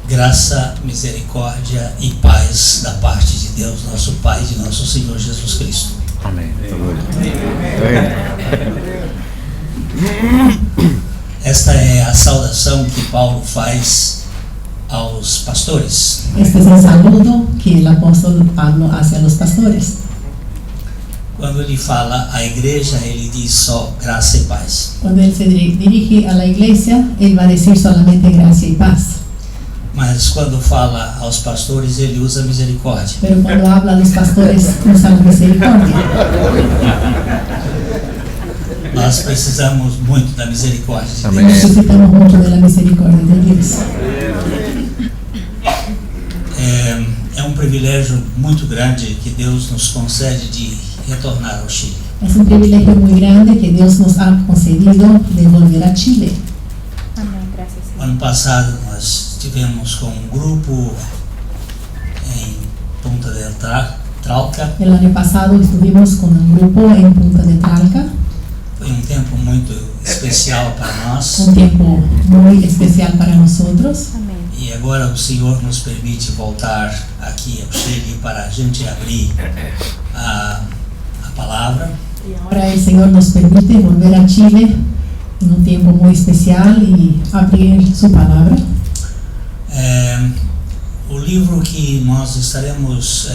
Graça, misericórdia e paz da parte de Deus, nosso Pai, de nosso Senhor Jesus Cristo. Amém. Esta é a saudação que Paulo faz aos pastores. Este es el saludo que el apóstol Pablo hace a los pastores. Quando ele fala à igreja, ele diz só graça e paz. Cuando él se dirige a la iglesia, él va a decir solamente gracia y paz. Mas quando fala aos pastores, ele usa misericórdia. Pero cuando habla a los pastores, usa la misericordia. Nós precisamos muito da misericórdia de Amém. Deus. Necesitamos mucho de la misericordia de Dios. É um privilégio muito grande que Deus nos concede de retornar ao Chile. Es un privilegio muy grande que Dios nos ha concedido de volver a Chile. Amém, graças a Deus. Ano passado nós estivemos com um grupo em Punta del Tralca. El año pasado estuvimos con un grupo en Punta de Talca, Foi um tempo muito especial para nós. un tiempo muy especial para nosotros. Amém. E agora o Senhor nos permite voltar aqui ao Chile para a gente abrir a palavra. Y ahora el Señor nos permite volver a Chile en un tiempo muy especial y abrir su palabra. O livro que nós estaremos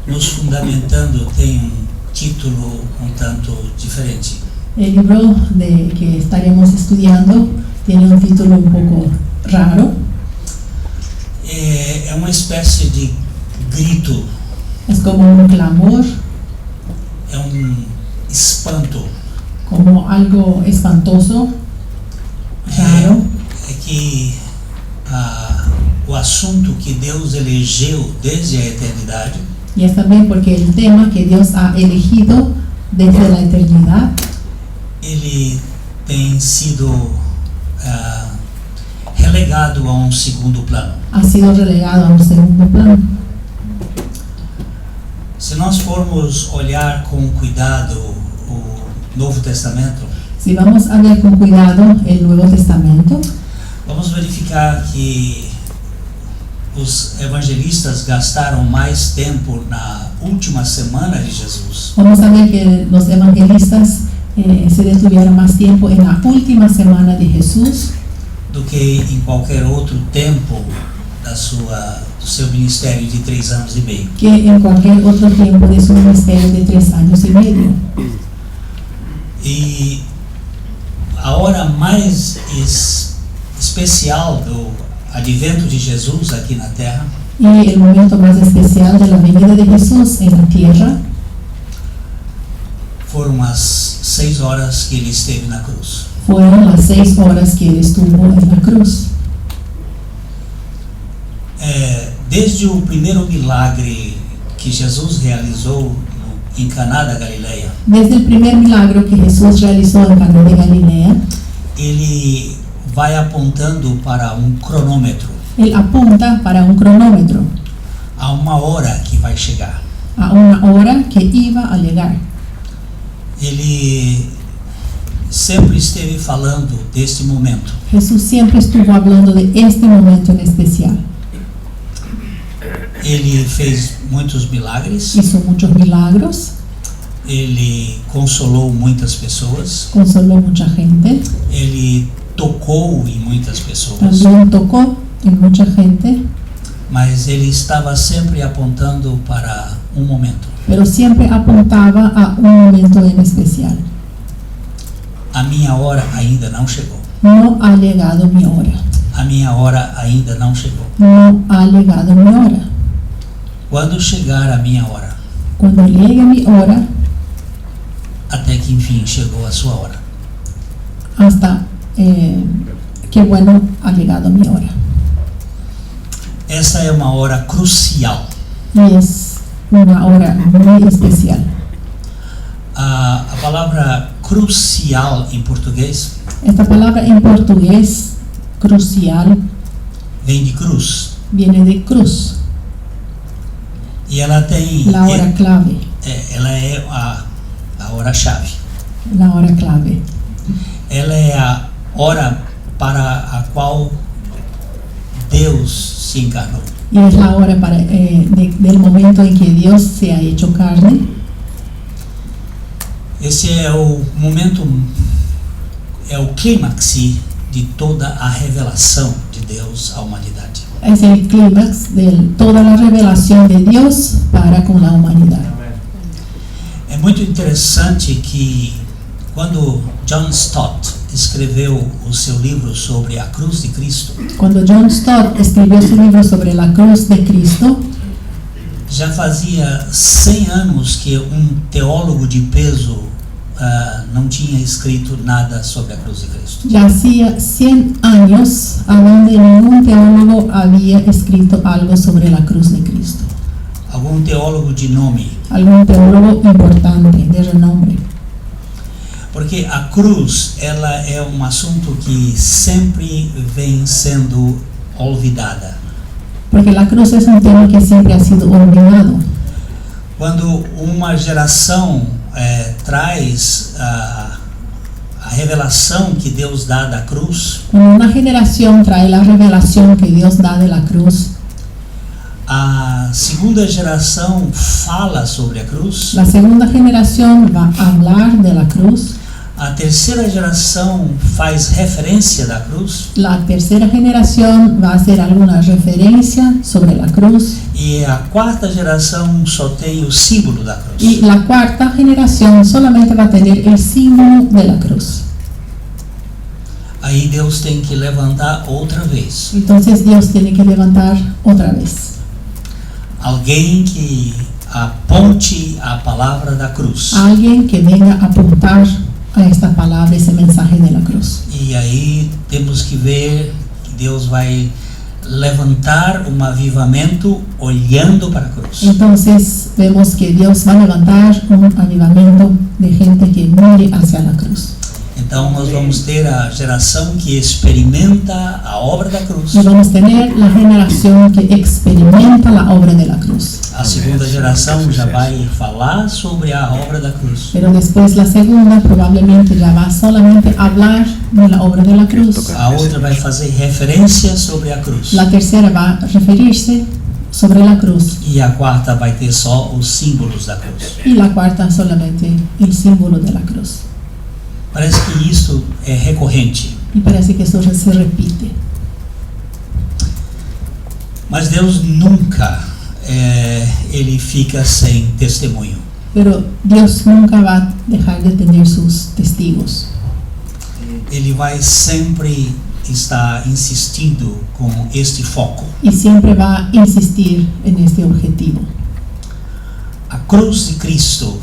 nos fundamentando tem um título um tanto diferente. El libro que estaremos estudiando tiene un título un poco raro. É uma espécie de grito, Es como un clamor, é um espanto. como algo espantoso, raro. É que o assunto que Deus elegeu desde a eternidade Y es también porque el tema que Dios ha elegido desde la eternidad ele tem sido relegado a um segundo plano. ha sido relegado a un segundo plano. Se nós formos olhar com cuidado o Novo Testamento, Si vamos a ver con cuidado el Nuevo Testamento, vamos verificar que os evangelistas gastaram mais tempo na última semana de Jesus vamos a ver que los evangelistas se detuvieron más tiempo en la última semana de Jesús do que em qualquer outro tempo do seu ministério de 3 anos e meio. que en cualquier otro tiempo de su ministerio de 3 años y medio. E a hora mais especial do advento de Jesus aqui na Terra Y el momento más especial de la venida de Jesús en la tierra foram as 6 horas que ele esteve na cruz. fueron las 6 horas que él estuvo en la cruz. Desde o primeiro milagre que Jesus realizou em Caná da Galileia, Desde el primer milagro que Jesús realizó en Caná de Galilea, ele vai apontando para um cronômetro, él apunta para un cronómetro, a uma hora que vai chegar. a una hora que iba a llegar. Ele sempre esteve falando deste momento. Jesús siempre estuvo hablando de este momento en especial. Ele fez muitos milagres, Hizo muchos milagros, ele consolou muitas pessoas, consoló mucha gente, ele tocou em muitas pessoas, también tocó en mucha gente, mas ele estava sempre apontando para um momento. pero siempre apuntaba a un momento en especial. A minha hora ainda não chegou. No ha llegado mi hora. A minha hora ainda não chegou. No ha llegado mi hora. Quando chegar a minha hora, Cuando llegue mi hora, até que enfim chegou a sua hora. hasta que bueno, ha llegado mi hora. Essa é uma hora crucial. Y es una hora muy especial. A palavra crucial em português Esta palabra en portugués, crucial, vem de cruz. viene de cruz, E ela tem. la hora clave, Ela é a hora-chave. la hora clave. Ela é a hora para a qual Deus se encarnou. Y es la hora del momento en que Dios se ha hecho carne. Esse é o momento, é o clímax de toda a revelação de Deus à humanidade. Es el clímax de toda la revelación de Dios para con la humanidad. É muito interessante que quando John Stott escreveu o seu livro sobre a cruz de Cristo, Cuando John Stott escribió su libro sobre la cruz de Cristo, já fazia 100 anos que um teólogo de peso não tinha escrito nada sobre a cruz de Cristo. ya hacía 100 años a donde ningún teólogo había escrito algo sobre la cruz de Cristo. Algum teólogo de nome, Algún teólogo importante, de renombre. porque a cruz ela é um assunto que sempre vem sendo olvidada. Porque la cruz es un tema que siempre ha sido olvidado. Quando uma geração traz a revelação que Deus dá da cruz, Cuando una generación trae la revelación que Dios da de la cruz, a segunda geração fala sobre a cruz, la segunda generación va a hablar de la cruz, a terceira geração faz referência da cruz la tercera generación va a hacer alguna referencia sobre la cruz e a quarta geração só tem o símbolo da cruz. y la cuarta generación solamente va a tener el símbolo de la cruz. Aí Deus tem que levantar outra vez Entonces Dios tiene que levantar otra vez alguém que aponte a palavra da cruz. a alguien que venga a apuntar a esta palabra, ese mensaje de la cruz. E aí temos que ver que Deus vai levantar um avivamento olhando para a cruz. Entonces vemos que Dios va a levantar un avivamiento de gente que mire hacia la cruz. Então nós vamos ter a geração que experimenta a obra da cruz. Y vamos a tener la generación que experimenta la obra de la cruz. A segunda geração já vai falar sobre a obra da cruz. Pero después la segunda probablemente ya va solamente a hablar de la obra de la cruz. A outra vai fazer referência sobre a cruz. La tercera va a referirse sobre la cruz. E a quarta vai ter só os símbolos da cruz. Y la cuarta solamente el símbolo de la cruz. Parece que isso é recorrente. Y parece que eso se repite. Mas Deus nunca ele fica sem testemunho. Pero Dios nunca va a dejar de tener sus testigos. Ele vai sempre estar insistindo com este foco. Y siempre va a insistir en este objetivo. A cruz de Cristo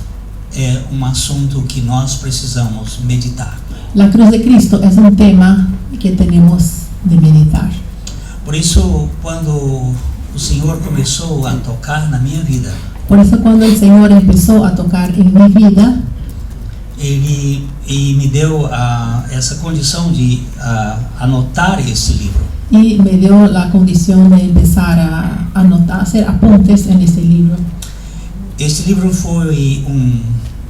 é um assunto que nós precisamos meditar. La cruz de Cristo es un tema que tenemos de meditar. Por isso, quando o Senhor começou a tocar na minha vida, Por eso cuando el Señor empezó a tocar en mi vida, Ele me deu essa condição de anotar esse livro. y me dio la condición de empezar a anotar, hacer apuntes en este libro. Este livro foi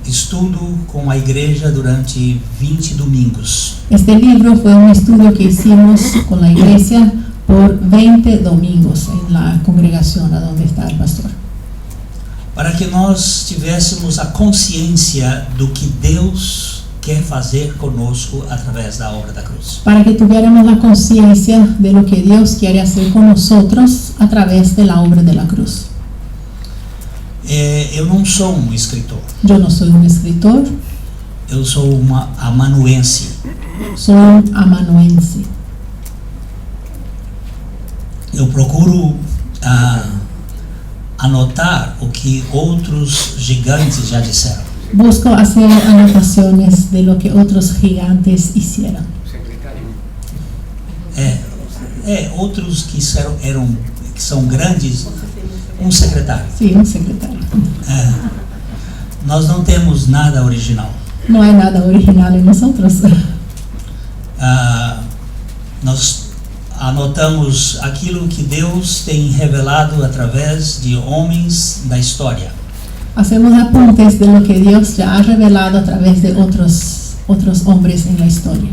estudo com a igreja durante 20 domingos. Este libro fue un estudio que hicimos con la iglesia por 20 domingos en la congregación a donde está el pastor. Para que nós tivéssemos a consciência do que Deus quer fazer conosco através da obra da cruz. Para que tuviéramos la conciencia de lo que Dios quiere hacer con nosotros a través de la obra de la cruz. Eu não sou um escritor, Yo no soy un escritor, eu sou uma amanuense. soy un amanuense. Eu procuro anotar o que outros gigantes já disseram. Busco hacer anotaciones de lo que otros gigantes hicieron. Outros que são grandes, um secretário. Sí, un secretario. Nós não temos nada original. No hay nada original en nosotros. Nós anotamos aquilo que Deus tem revelado através de homens da história. Hacemos apuntes de lo que Dios ya ha revelado a través de otros hombres en la historia.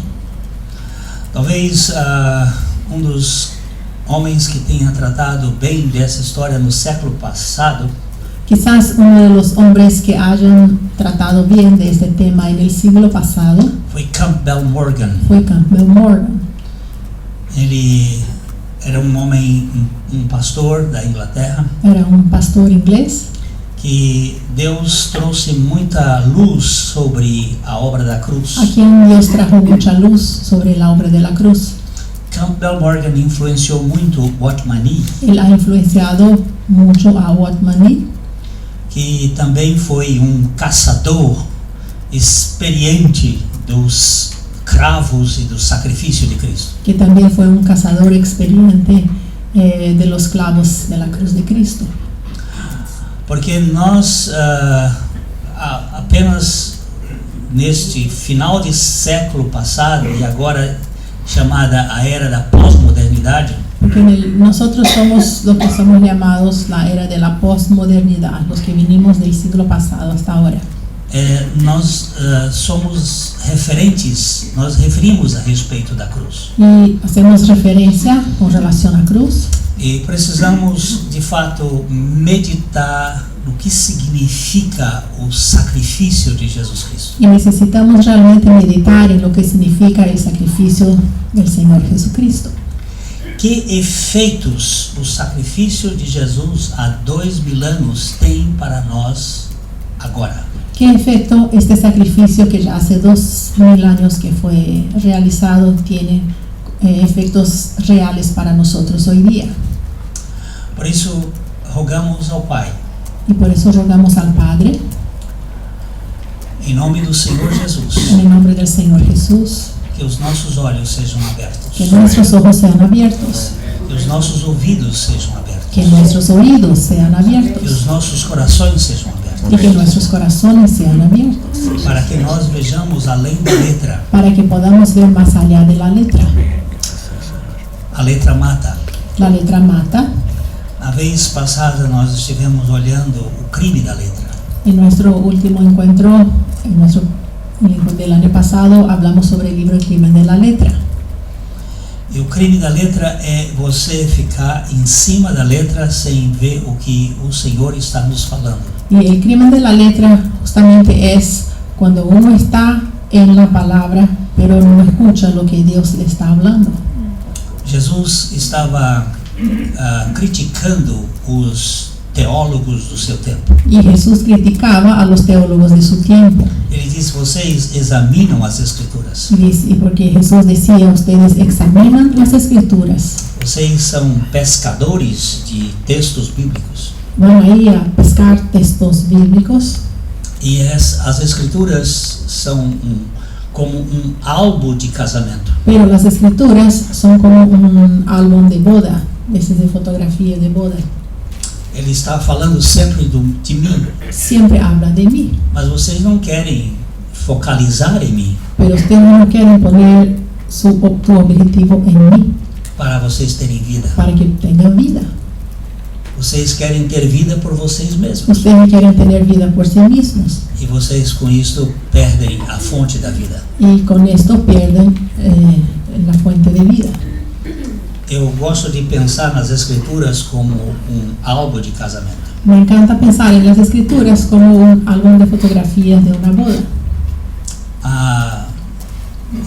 Talvez dos homens que tenha tratado bem dessa história no século passado Quizás uno de los hombres que hayan tratado bien de este tema en el siglo pasado foi Campbell Morgan. fue Campbell Morgan. Ele era homem, pastor da Inglaterra, Era un pastor inglés que Deus trouxe muita luz sobre a obra da cruz. a quien Dios trajo mucha luz sobre la obra de la cruz. Campbell Morgan influenciou muito Watchman Nee, Él ha influenciado mucho a Watchman Nee, que também foi caçador experiente dos cravos e do sacrifício de Cristo. que también fue un cazador experiente de los clavos de la cruz de Cristo. Porque nós apenas neste final de século passado e agora chamada a era da pós-modernidade, Porque nosotros somos lo que somos llamados la era de la posmodernidad, los que vinimos del siglo pasado hasta ahora. nós somos referentes, nós referimos a respeito da cruz. Y hacemos referencia con relación a cruz E precisamos, de fato, meditar no que significa o sacrifício de Jesus Cristo. y necesitamos realmente meditar en lo que significa el sacrificio del Señor Jesucristo. Que efeitos o sacrifício de Jesus há 2000 anos tem para nós agora? ¿Qué efecto este sacrificio que ya hace 2000 años que fue realizado tiene efectos reales para nosotros hoy día? Por isso, rogamos ao Pai, Y por eso rogamos al Padre, em nome do Senhor Jesus, en el nombre del Señor Jesús, que os nossos olhos sejam abertos, que nuestros ojos sean abiertos, que os nossos ouvidos sejam abertos, que nuestros oídos sean que abiertos os nossos corações sejam y que abertos, nuestros corazones sean abiertos, para que nós vejamos além da letra. para que podamos ver más allá de la letra. A letra mata. La letra mata. A vez passada nós estivemos olhando o crime da letra. En nuestro último encuentro, del año pasado, hablamos sobre el libro El crimen de la letra. E o crime da letra é você ficar em cima da letra sem ver o que o Senhor está nos falando. Y el crimen de la letra justamente es cuando uno está en la palabra, pero no escucha lo que Dios le está hablando. Jesus estava criticando os teólogos do seu tempo. Y Jesús criticaba a los teólogos de su tiempo. Ele disse: vocês examinam as Escrituras. Y porque Jesús decía, ustedes examinan las escrituras, Vocês são pescadores de textos bíblicos. van ahí a pescar textos bíblicos, E as Escrituras são como álbum de casamento. pero las escrituras son como un álbum de boda, de fotografía de boda. Ele está falando sempre de mim, Siempre habla de mí, mas vocês não querem focalizar em mim pero ustedes no quieren poner tu objetivo en mí para vocês terem vida. para que tengan vida. Vocês querem ter vida por vocês mesmos. Ustedes quieren tener vida por sí mismos E vocês com isso perdem a fonte da vida. y con esto pierden la fuente de vida. Eu gosto de pensar nas Escrituras como álbum de casamento. Me encanta pensar en las escrituras como un álbum de fotografías de una boda.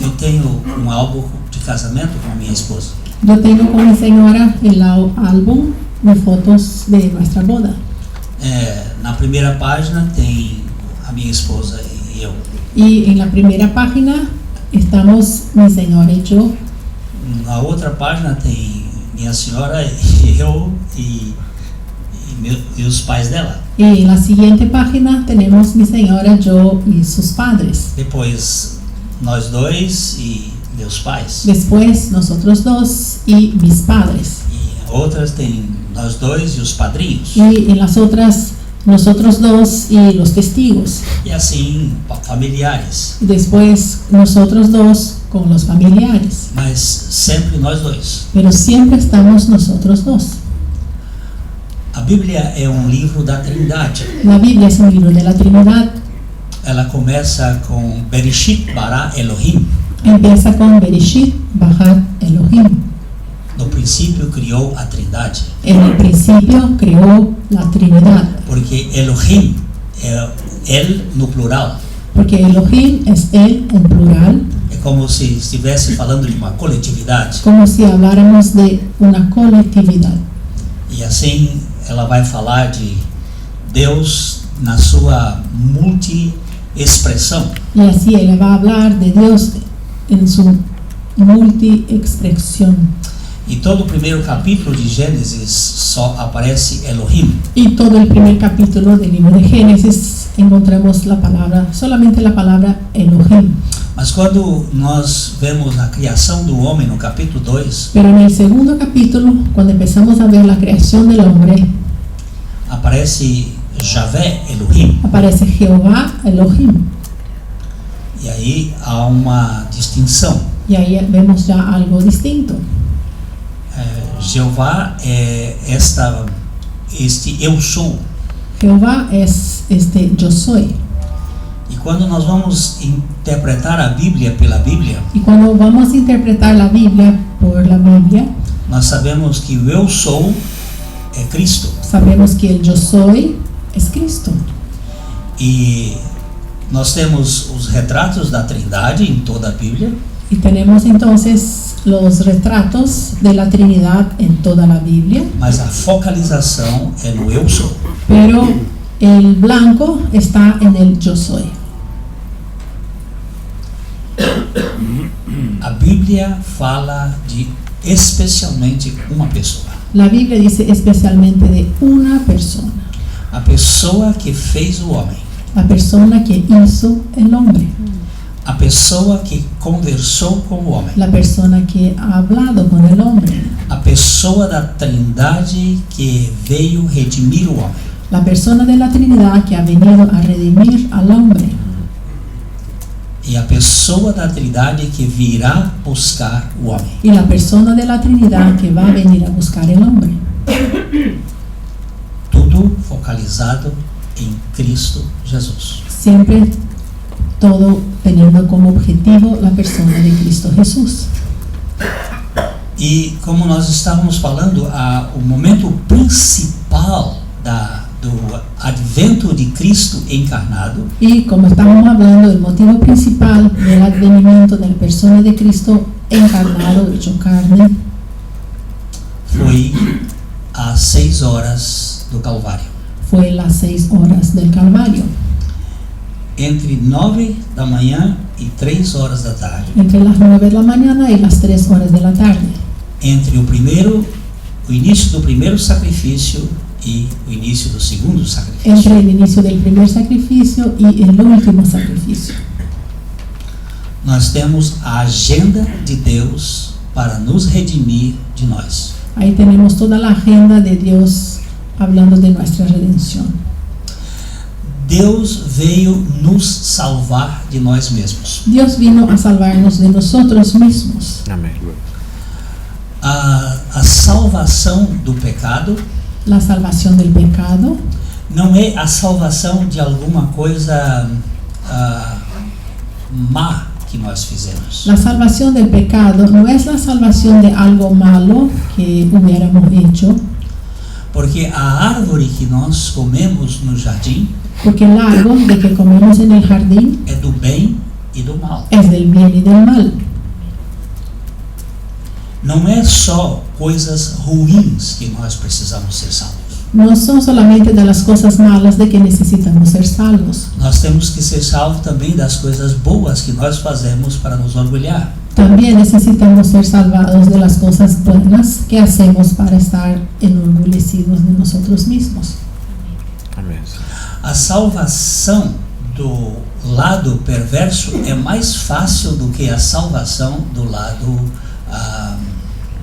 Eu tenho álbum de casamento com minha esposa. Yo tengo con mi señora el álbum de fotos de nuestra boda. Na primeira página tem a minha esposa e eu. Y en la primera página estamos mi señora y yo. Na outra página tem minha senhora e eu e os pais dela. Y en la siguiente página tenemos mi señora, yo y sus padres. Depois nós dois e meus pais. Después nosotros dos y mis padres. E outras tem nós dois e os padrinhos. Y en las otras nosotros dos y los testigos. E assim, familiares. Y después nosotros dos con los familiares. Mas sempre nós dois. Pero siempre estamos nosotros dos. A Bíblia é um livro da Trindade. La Biblia es un libro de la Trinidad. Ela começa com Bereshit bara Elohim. Empieza con Bereshit bara Elohim. No princípio criou a Trindade. En el principio creó la Trinidad. Porque Elohim é El no plural. Porque Elohim es Él en plural. É como se estivesse falando de uma coletividade. Como si habláramos de una colectividad. E assim ela vai falar de Deus na sua multi-expressão. Y así Él va a hablar de Dios en su multi-expresión. E todo o primeiro capítulo de Gênesis só aparece Elohim. Y todo el primer capítulo del libro de Génesis encontramos la palabra, solamente la palabra Elohim. Mas quando nós vemos a criação do homem no capítulo 2, Pero en el segundo capítulo, cuando empezamos a ver la creación del hombre, aparece Javé Elohim. aparece Jehová Elohim. E aí há uma distinção. Y ahí vemos ya algo distinto. Jeová é este eu sou. Jehová es yo soy. E quando nós vamos interpretar a Bíblia pela Bíblia, Y cuando vamos a interpretar la Biblia por la Biblia, nós sabemos que o eu sou é Cristo. sabemos que el yo soy es Cristo. E nós temos os retratos da Trindade em toda a Bíblia, Y tenemos entonces los retratos de la Trinidad en toda la Biblia, mas a focalização é no eu sou. pero el blanco está en el yo soy. A Bíblia fala de especialmente uma pessoa. La Biblia dice especialmente de una persona, A pessoa que fez o homem. la persona que hizo el hombre, A pessoa que conversou com o homem. la persona que ha hablado con el hombre, A pessoa da Trindade que veio redimir o homem. la persona de la Trinidad que ha venido a redimir al hombre, E a pessoa da Trindade que virá buscar o homem. y la persona de la Trinidad que va a venir a buscar el hombre. Tudo focalizado em Cristo Jesus. Siempre todo teniendo como objetivo la persona de Cristo Jesús. E como nós estávamos falando, o momento principal do advento de Cristo encarnado Y como estamos hablando, el motivo principal del advenimiento de la persona de Cristo encarnado, hecho carne, foi às 6 horas do Calvário. fue las 6 horas del Calvario, Entre 9 da manhã e 3 horas da tarde. entre las 9 de la mañana y las 3 horas de la tarde, Entre o início do primeiro sacrifício e o início do segundo sacrifício. entre el inicio del primer sacrificio y el último sacrificio. Nós temos a agenda de Deus para nos redimir de nós. Ahí tenemos toda la agenda de Dios hablando de nuestra redención. Deus veio nos salvar de nós mesmos. Dios vino a salvarnos de nosotros mismos. Amém. A salvação do pecado La salvación del pecado não é a salvação de alguma coisa má que nós fizemos. La salvación del pecado no es la salvación de algo malo que hubiéramos hecho, Porque a árvore que nós comemos no jardim porque el árbol de que comemos en el jardín é do bem e do mal. es del bien y del mal. Não é só coisas ruins que nós precisamos ser salvos. No son solamente de las cosas malas de que necesitamos ser salvos. Nós temos que ser salvos também das coisas boas que nós fazemos para nos orgulhar. También necesitamos ser salvados de las cosas buenas que hacemos para estar enorgullecidos de nosotros mismos. Amém. A salvação do lado perverso é mais fácil do que a salvação do lado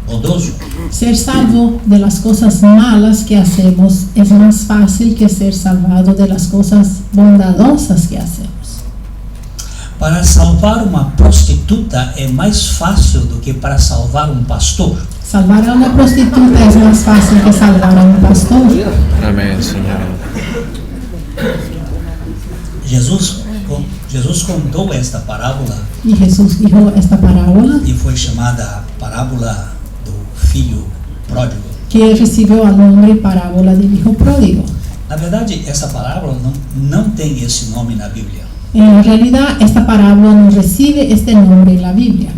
bondoso. Ser salvo de las cosas malas que hacemos es más fácil que ser salvado de las cosas bondadosas que hacemos. Para salvar uma prostituta é mais fácil do que para salvar um pastor. Salvar a una prostituta es más fácil que salvar a un pastor. Amén, Señor. Jesus contou esta parábola Y Jesús dijo esta parábola e foi chamada parábola do filho pródigo. que recibió al nombre parábola del hijo pródigo. Na verdade, essa parábola não tem esse nome na Bíblia. En realidad, esta parábola no recibe este nombre en la Biblia.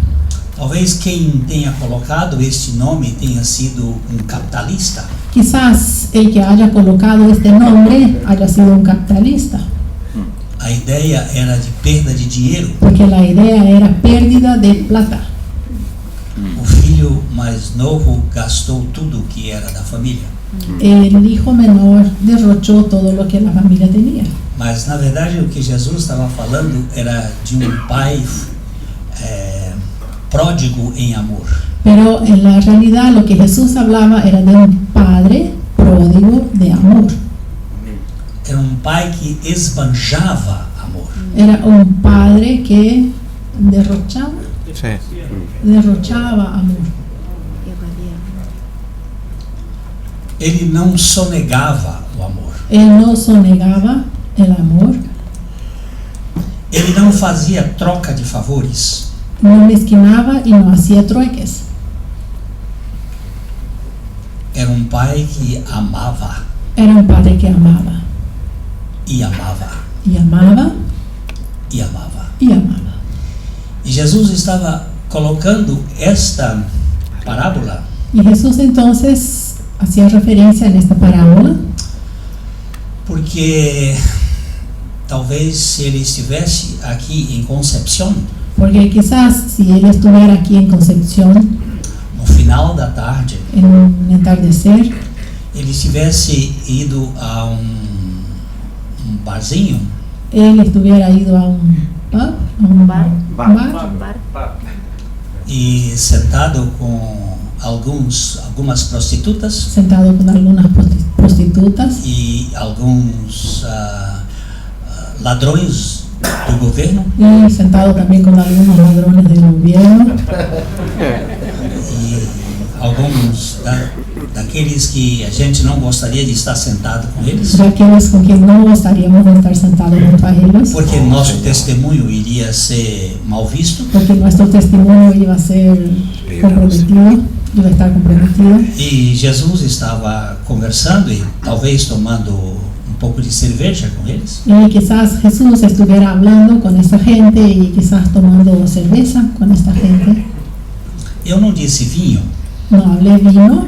Talvez quem tenha colocado este nome tenha sido um capitalista. Quizás el que haya colocado este nombre haya sido un capitalista, A ideia era de perda de dinheiro. porque la idea era pérdida de plata. O filho mais novo gastou tudo que era da família. El hijo menor derrochó todo lo que la familia tenía. Mas na verdade o que Jesus estava falando era de um pai pródigo em amor. Pero en la realidad lo que Jesús hablaba era de un padre pródigo de amor. Era um pai que esbanjava amor. Era un padre que derrochaba amor. Ele não sonegava o amor. Él no sonegaba el amor, Ele não fazia troca de favores. no mezquinaba y no hacía trueques. Era um pai que amava Era un padre que amaba e amava y amaba e amava. y amaba. E Jesus estava colocando esta parábola Y Jesús entonces hacía referencia en esta parábola porque talvez se ele estivesse aqui em Concepción, porque quizás si él estuviera aquí en Concepción no final da tarde, en un entardecer, ele tivesse ido a barzinho él estuviera ido a un pub, a un bar, e sentado com algumas prostitutas sentado con algunas prostitutas e alguns ladrões do governo y sentado también con algunos ladrones del gobierno e alguns daqueles que a gente não gostaria de estar sentado com eles, de aquellos con quien no gustaríamos de estar sentados junto a ellos, porque nosso testemunho iria ser mal visto. porque nuestro testimonio iba a ser comprometido, iba a estar comprometido. E Jesus estava conversando e talvez tomando um pouco de cerveja com eles. Y quizás Jesús estuviera hablando con esta gente y quizás tomando cerveza con esta gente. Eu não disse vinho, No hablé vino,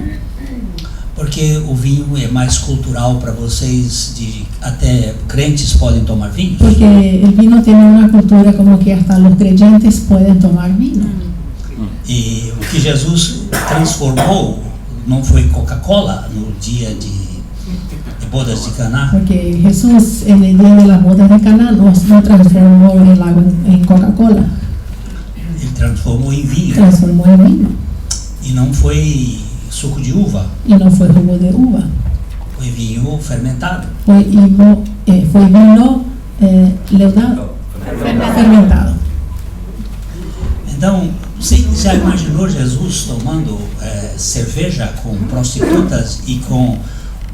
porque o vinho é mais cultural para vocês, até crentes podem tomar vinho. porque el vino tiene una cultura como que hasta los creyentes pueden tomar vino. E o que Jesus transformou não foi Coca-Cola no dia de bodas de Caná, Porque Jesús en el día de las bodas de Caná no transformó el agua en Coca-Cola, ele transformou em vinho. transformó en vino. E não foi suco de uva, Y no fue jugo de uva, foi vinho fermentado. fue vino leudado, fermentado. Então, você já imaginou Jesus tomando cerveja com prostitutas e com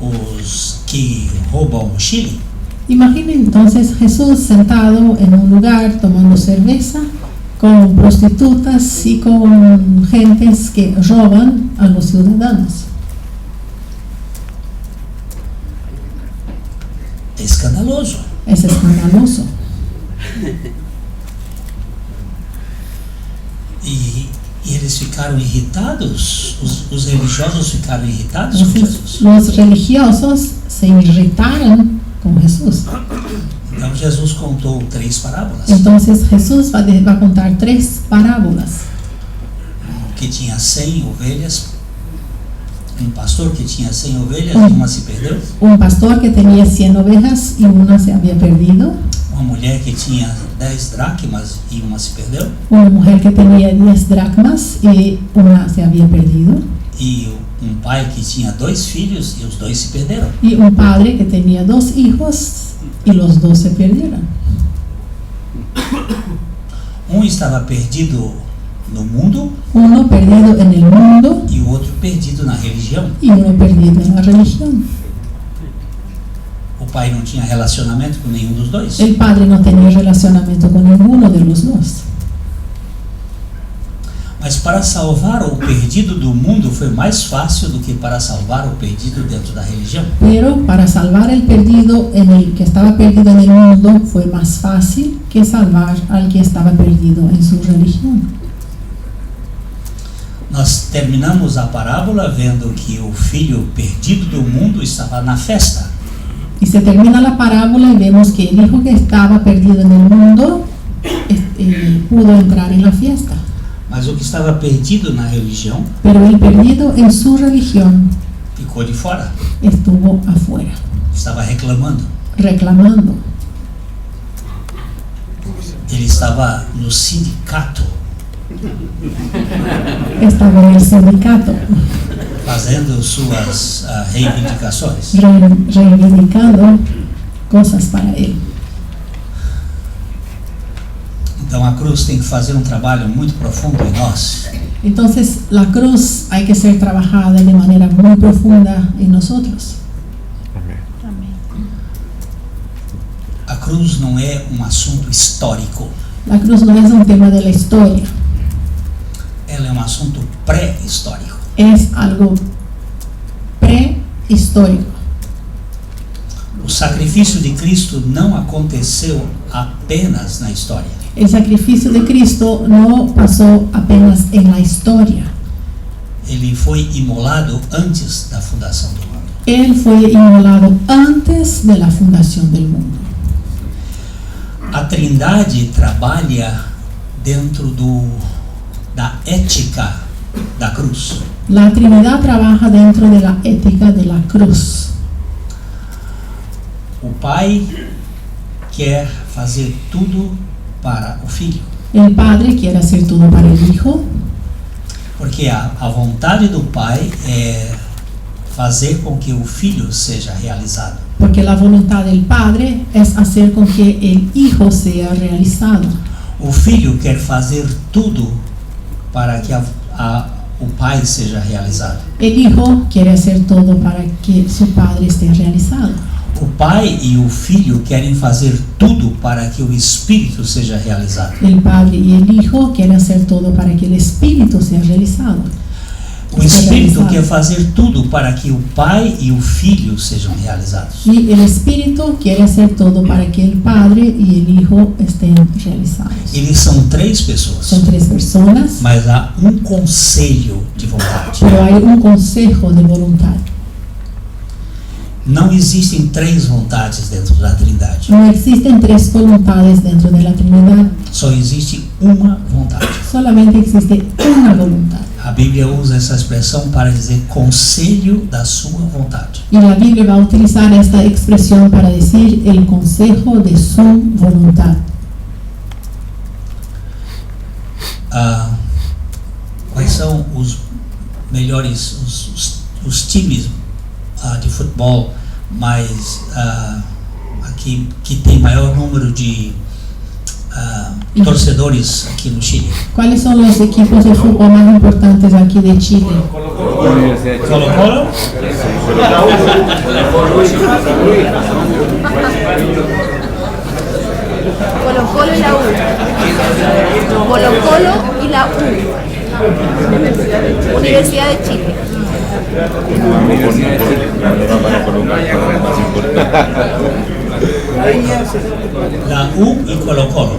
os que roubam o Chile? Imaginen entonces Jesús sentado en un lugar tomando cerveza con prostitutas y con gentes que roban a los ciudadanos. É escandaloso. Es escandaloso. E eles ficaram irritados, os religiosos ficaram irritados com Entonces, Jesus. los religiosos se irritaron con Jesús. Então Jesus contou 3 parábolas. Entonces Jesús va a contar 3 parábolas. Que tinha 100 ovelhas, um pastor que tinha 100 ovelhas e uma se perdeu. Un pastor que tenía 100 ovejas y una se había perdido. uma mulher que tinha 10 dracmas e uma se perdeu, Una mujer que tenía 10 dracmas y una se había perdido. e um pai que tinha 2 filhos e os 2 se perderam. Y un padre que tenía 2 hijos y los 2 se perdieron. Um estava perdido no mundo Uno perdido en el mundo e o outro perdido na religião. y uno perdido en la religión. O pai não tinha relacionamento com nenhum dos dois. El padre no tenía relacionamiento con ninguno de los 2. Mas para salvar o perdido do mundo foi mais fácil do que para salvar o perdido dentro da religião. Pero para salvar el perdido en el que estaba perdido en el mundo fue más fácil que salvar al que estaba perdido en su religión. Nós terminamos a parábola vendo que o filho perdido do mundo estava na festa. Y se termina la parábola y vemos que el hijo que estaba perdido en el mundo pudo entrar en la fiesta. Mas o que estava perdido na religião Pero el perdido en su religión ficou de fora. estuvo afuera, Estava reclamando. reclamando. Ele estava no sindicato, Estaba en el sindicato, fazendo suas reivindicações. reivindicando cosas para él. Então a cruz tem que fazer um trabalho muito profundo em nós. Entonces la cruz hay que ser trabajada de manera muy profunda en nosotros. Amén. A cruz não é um assunto histórico, La cruz no es un tema de la historia, ela é um assunto pré-histórico. es algo prehistórico. O sacrifício de Cristo não aconteceu apenas na história. El sacrificio de Cristo no pasó apenas en la historia. Ele foi imolado antes da fundação do mundo. Él fue inmolado antes de la fundación del mundo. A Trindade trabalha dentro da ética da cruz. La Trinidad trabaja dentro de la ética de la cruz. O Pai quer fazer tudo para o Filho, El Padre quiere hacer todo para el Hijo, porque a vontade do Pai é fazer com que o Filho seja realizado. porque la voluntad del Padre es hacer con que el Hijo sea realizado. O Filho quer fazer tudo para que o Pai seja realizado. El Hijo quiere hacer todo para que su Padre esté realizado. O Pai e o Filho querem fazer tudo para que o Espírito seja realizado. El Padre y el Hijo quieren hacer todo para que el Espíritu sea realizado. O Espírito quer fazer tudo para que o Pai e o Filho sejam realizados. Y el Espíritu quiere hacer todo para que el Padre y el Hijo estén realizados. Eles são 3 pessoas, Son 3 personas, mas há um conselho de vontade. pero hay un consejo de voluntad. Não existem 3 vontades dentro da Trindade. No existen 3 voluntades dentro de la Trinidad, Só existe uma vontade. solamente existe una voluntad. A Bíblia usa essa expressão para dizer conselho da sua vontade. Y la Biblia va a utilizar esta expresión para decir el consejo de su voluntad. Quais são os melhores, os times de futebol mais aqui que tem maior número de torcedores aqui no Chile? ¿Cuáles son los equipos de fútbol más importantes aquí de Chile? Colo-Colo? Colo-Colo y la U. Colo-Colo y la U. Universidad de Chile. La U y Colo-Colo.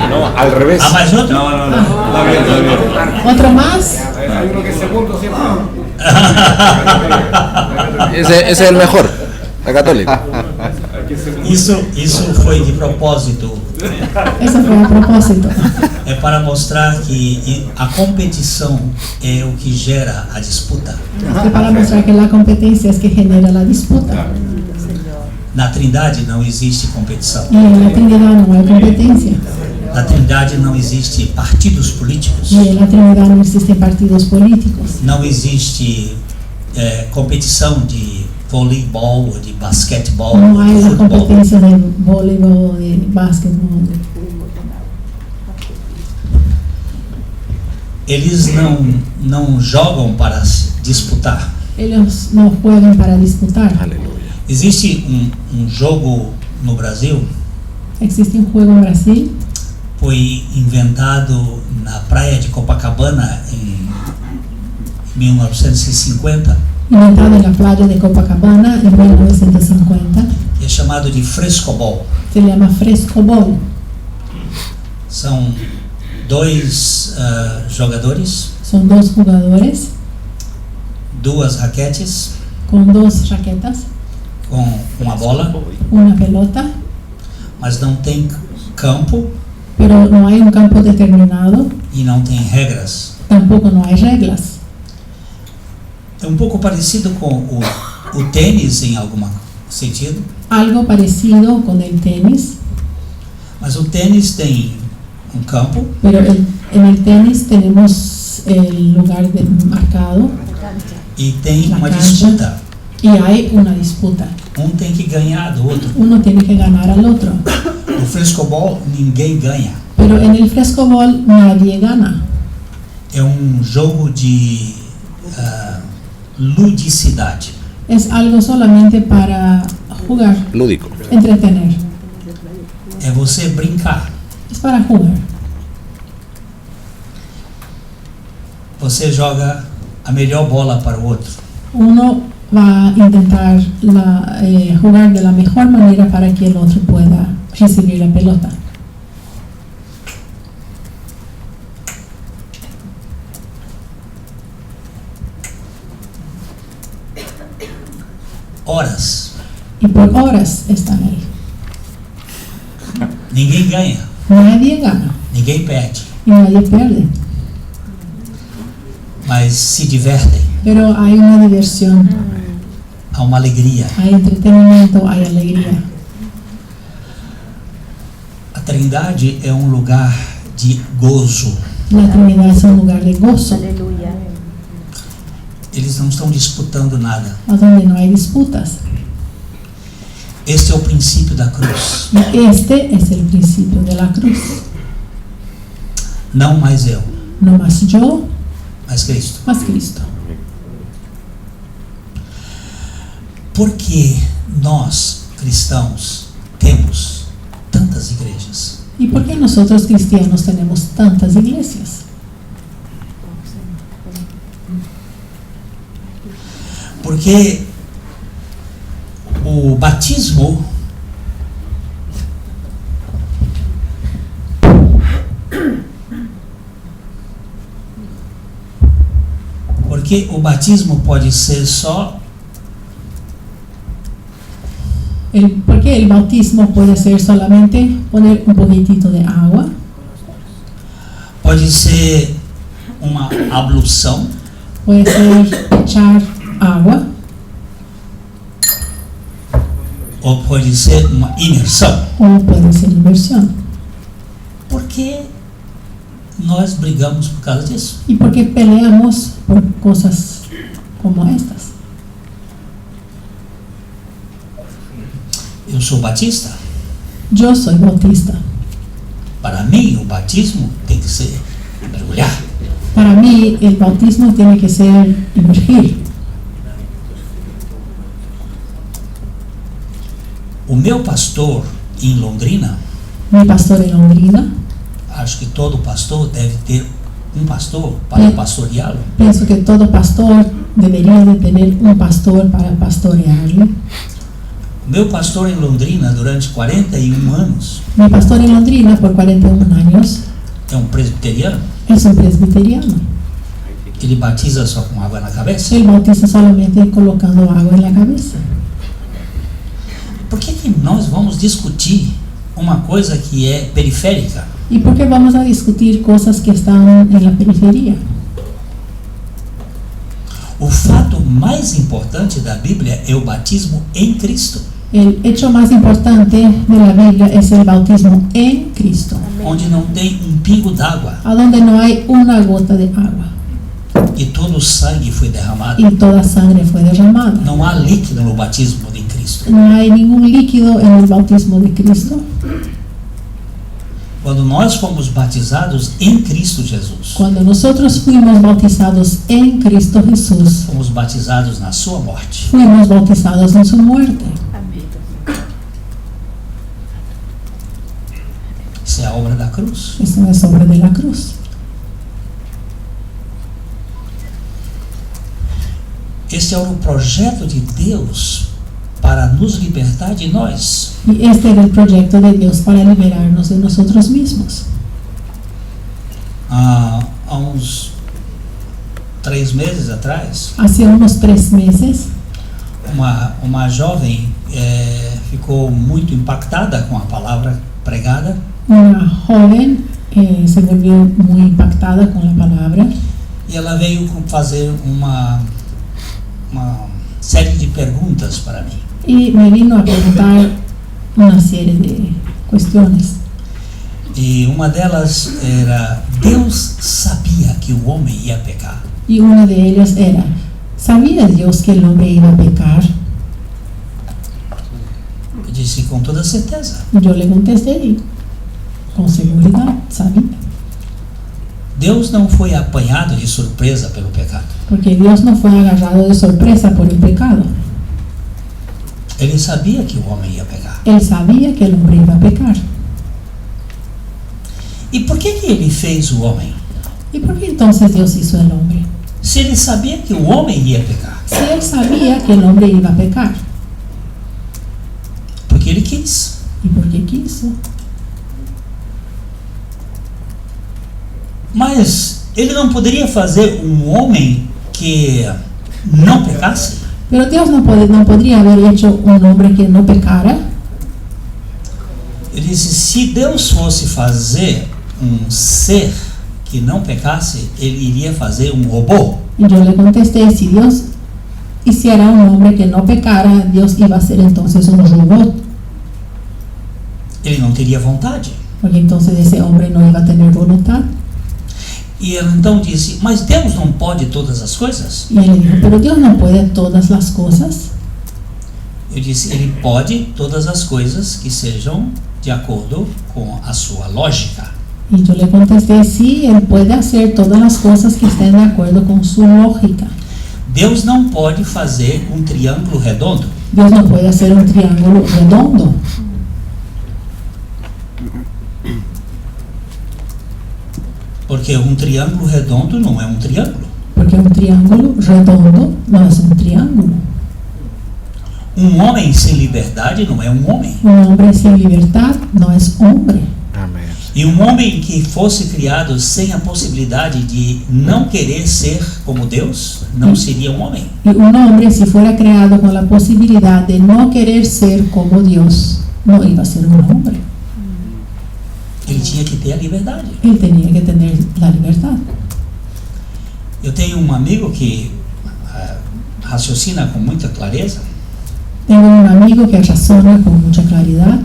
No, al revés. ¿Más otro? ¿Otro más? Ese es el mejor, la Católica. Isso foi de propósito. Eso fue a propósito. É para mostrar que a competição é o que gera a disputa. Es para mostrar que la competencia es que genera la disputa. Na Trindade não existe competição. Y en la Trinidad no hay competencia. Na Trindade não existe partidos políticos. Y en la Trinidad no existen partidos políticos. Não existe competição de voleibol ou de basquetebol No ou hay de la futebol. competencia de voleibol, de básquetbol. Eles não jogam para disputar. Ellos no juegan para disputar. Aleluya. Existe um jogo no Brasil, Existe un juego en Brasil, foi inventado na praia de Copacabana em 1950, inventado en la playa de Copacabana en 1950. que é chamado de frescobol. Se llama frescobol. São dois jogadores, Son dos jugadores duas raquetes con dos raquetas, com uma bola, una pelota, mas não tem campo pero no hay un campo determinado, e não tem regras. tampoco no hay reglas. É um pouco parecido com o tênis em algum sentido, Algo parecido con el tenis, mas o tênis tem um campo pero en el tenis tenemos el lugar marcado e tem La uma cancha. disputa. y hay una disputa. Um tem que ganhar do outro. Uno tiene que ganar al otro, No frescobol ninguém ganha. pero en el frescobol nadie gana. É um jogo de ludicidade. Es algo solamente para jugar, Lúdico. entretener. É você brincar. Es para jugar. Você joga a melhor bola para o outro. Uno va a intentar jugar de la mejor manera para que el otro pueda recibir la pelota. Horas. Y por horas están ahí. Ninguém ganha. Nadie gana Ninguém perde. y nadie pierde. Mas se divertem. Pero hay una diversión, Há uma alegria. hay entretenimiento, hay alegría. A Trindade é um lugar de gozo. La Trinidad es un lugar de gozo, Aleluya. Eles não estão disputando nada. a donde no hay disputas. Este é o princípio da cruz. Y este es el principio de la cruz. Não mais eu, No más yo, mas Cristo. más Cristo. Por que nós, cristãos, temos tantas igrejas? ¿Y por qué nosotros cristianos tenemos tantas iglesias? Porque o batismo pode ser só Porque el bautismo puede ser solamente poner un poquitito de agua, pode ser uma ablução, puede ser echar agua, ou pode ser uma imersão. o puede ser inversión. Por que nós brigamos por causa disso? ¿Y por qué peleamos por cosas como estas? Eu sou batista. Yo soy bautista. Para mim, o batismo tem que ser mergulhar. Para mí, el bautismo tiene que ser inmergir. O meu pastor em Londrina, Mi pastor en Londrina, acho que todo pastor deve ter um pastor para pastoreá-lo. pienso que todo pastor debería de tener un pastor para pastorearle. Meu pastor em Londrina durante 41 anos Mi pastor en Londrina por 41 años é um presbiteriano. es un presbiteriano. Ele batiza só com água na cabeça. Él bautiza solamente colocando agua en la cabeza. Por que nós vamos discutir uma coisa que é periférica? ¿Y por qué vamos a discutir cosas que están en la periferia? O fato mais importante da Bíblia é o batismo em Cristo. El hecho más importante de la Biblia es el bautismo en Cristo, onde não tem pingo d'água a donde no hay una gota de agua e todo o sangue foi derramado. y toda sangre fue derramada. Não há líquido no batismo de Cristo. No hay ningún líquido en el bautismo de Cristo. Quando nós fomos batizados em Cristo Jesus, Cuando nosotros fuimos bautizados en Cristo Jesús, fomos batizados na sua morte. fuimos bautizados en su muerte. Amén. Isso é a obra da cruz. Eso es obra de la cruz. Este era o projeto de Deus para nos libertar de nós. Y este era el proyecto de Dios para liberarnos de nosotros mismos. Há uns 3 meses atrás, Hace unos 3 meses, uma jovem ficou muito impactada com a palavra pregada una joven se volvió muy impactada con la palabra e ela veio fazer uma série de perguntas para mim. y me vino a preguntar una serie de cuestiones. E uma delas era: Deus sabia que o homem ia pecar? Y una de ellas era: ¿sabía Dios que el hombre iba a pecar? Eu disse: com toda certeza. Yo le contesté, con seguridad, sabía. Deus não foi apanhado de surpresa pelo pecado. Porque Dios no fue agarrado de sorpresa por el pecado. Ele sabia que o homem ia pecar. Él sabía que el hombre iba a pecar. E por que ele fez o homem? ¿Y por qué entonces Dios hizo el hombre? Se ele sabia que o homem ia pecar. Si él sabía que el hombre iba a pecar. Porque ele quis. ¿Y por qué quiso? Mas ele não poderia fazer um homem que não pecasse? Pero Dios no podría haber hecho un hombre que no pecara. Ele disse: se Deus fosse fazer um ser que não pecasse, ele iria fazer um robô. Y yo le contesté, si Dios hiciera un hombre que no pecara, Dios iba a ser entonces un robot. Ele não teria vontade. Porque entonces ese hombre no iba a tener voluntad. E ele então disse: mas Deus não pode todas as coisas? Y él le dijo, pero Dios no puede todas las cosas. Eu disse: ele pode todas as coisas que sejam de acordo com a sua lógica. Y yo le contesté, sí, Él puede hacer todas las cosas que estén de acuerdo con su lógica. Deus não pode fazer um triângulo redondo. Dios no puede hacer un triángulo redondo. Porque um triângulo redondo não é um triângulo. Porque un triángulo redondo no es un triángulo. Um homem sem liberdade não é um homem. Un hombre sin libertad no es hombre. Amén. E um homem que fosse criado sem a possibilidade de não querer ser como Deus, não seria um homem. Y un hombre, si fuera creado con la posibilidad de no querer ser como Dios, no iba a ser un hombre. Ele tinha que ter a liberdade. Él tenía que tener la libertad. Eu tenho um amigo que raciocina com muita clareza Tengo un amigo que razona con mucha claridad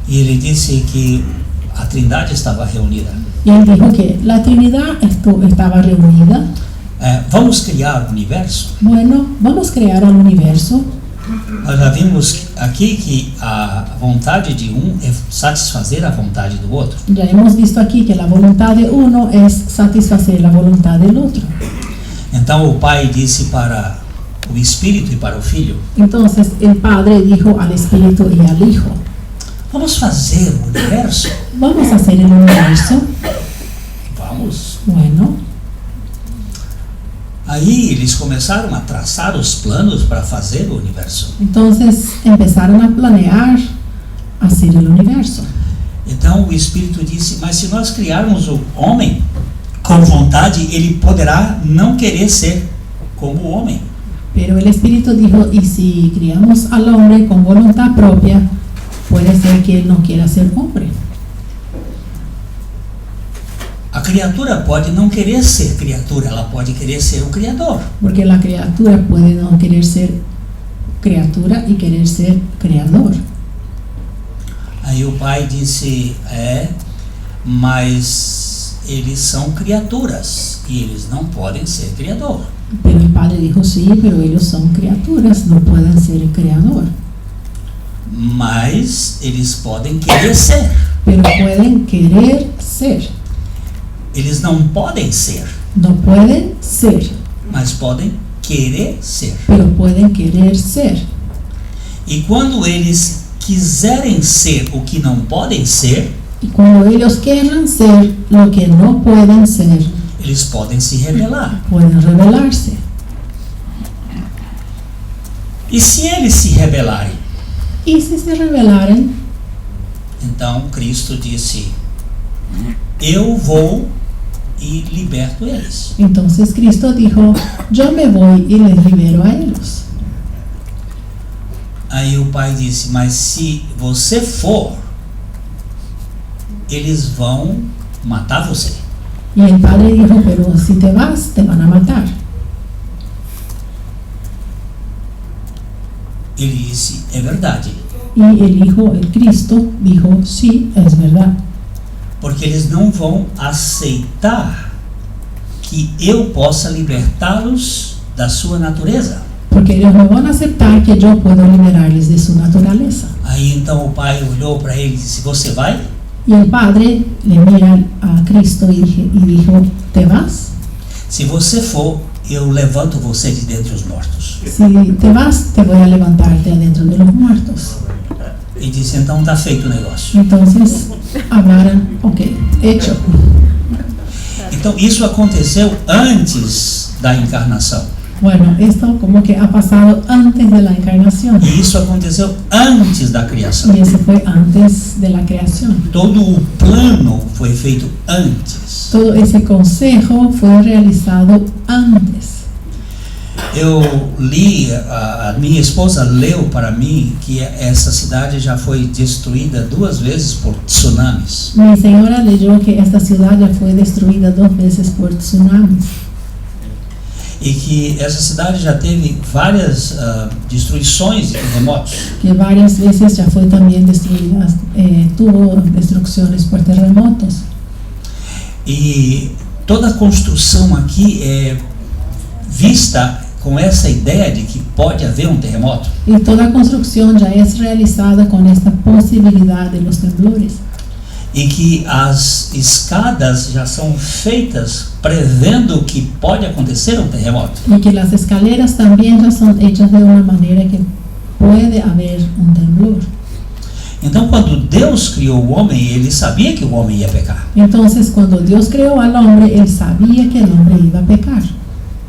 e ele disse que a Trindade estava reunida. y él dijo que la Trinidad estaba reunida. Vamos criar o universo. Bueno, vamos a crear el universo. Nós já vimos aqui que a vontade de um é satisfazer a vontade do outro. Ya hemos visto aquí que la voluntad de uno es satisfacer la voluntad del otro. Então o pai disse para o Espírito e para o Filho: Entonces el Padre dijo al Espíritu y al Hijo, vamos fazer o universo? vamos a hacer el universo. Vamos. Bueno, Aí eles começaram a traçar os planos para fazer o universo. entonces empezaron a planear hacer el universo. Então o Espírito disse: mas se nós criarmos o homem com vontade, ele poderá não querer ser como o homem. Pero el Espíritu dijo, y si criamos al hombre con voluntad propia, puede ser que él no quiera ser hombre. A criatura pode não querer ser criatura, ela pode querer ser o Criador. Porque la criatura puede no querer ser criatura y querer ser creador. Aí o pai disse, mas eles são criaturas e eles não podem ser criador. Pero el padre dijo, sí, pero ellos son criaturas, no pueden ser creador. Mas eles podem querer ser. Pero pueden querer ser. Eles não podem ser, No pueden ser, mas podem querer ser. pero pueden querer ser. E quando eles quiserem ser o que não podem ser, Y cuando ellos quieran ser lo que no pueden ser, eles podem se rebelar. pueden rebelarse. E se eles se rebelarem? Y si se rebelaren, Então Cristo disse, eu vou e liberto eles. entonces Cristo dijo, yo me voy y les libero a ellos. Aí o pai disse, mas se você for, eles vão matar você. Y el padre dijo, pero si te vas, te van a matar. Ele disse, é verdade, Y el hijo, el Cristo, dijo, sí, es verdad. porque eles não vão aceitar que eu possa libertá-los da sua natureza. Porque ellos no van a aceptar que yo puedo liberarles de su naturaleza. Aí então o pai olhou para ele e disse, você vai? Y el padre le mira a Cristo y dijo, ¿te vas? Se você for, eu levanto você de dentre os mortos. Si te vas, te voy a levantarte adentro de los muertos. E disse, então está feito o negócio. Entonces hablaron, ok, hecho. Então isso aconteceu antes da encarnação. Bueno, esto como que ha pasado antes de la encarnación. E isso aconteceu antes da criação. Y eso fue antes de la creación. Todo o plano foi feito antes. Todo ese consejo fue realizado antes. Eu li, a minha esposa leu para mim que essa cidade já foi destruída 2 vezes por tsunamis. Mi señora leyó que esta ciudad ya fue destruida 2 veces por tsunamis. E que essa cidade já teve várias destruições e terremotos. Que varias veces ya fue también destruida, tuvo destrucciones por terremotos. E toda a construção aqui é vista com essa ideia de que pode haver um terremoto. Y toda construcción ya es realizada con esta posibilidad de los temblores. E que as escadas já são feitas prevendo que pode acontecer um terremoto. Y que las escaleras también ya son hechas de una manera que puede haber un temblor. Então, quando Deus criou o homem, ele sabia que o homem ia pecar. Entonces, cuando Dios creó al hombre, Él sabía que el hombre iba a pecar.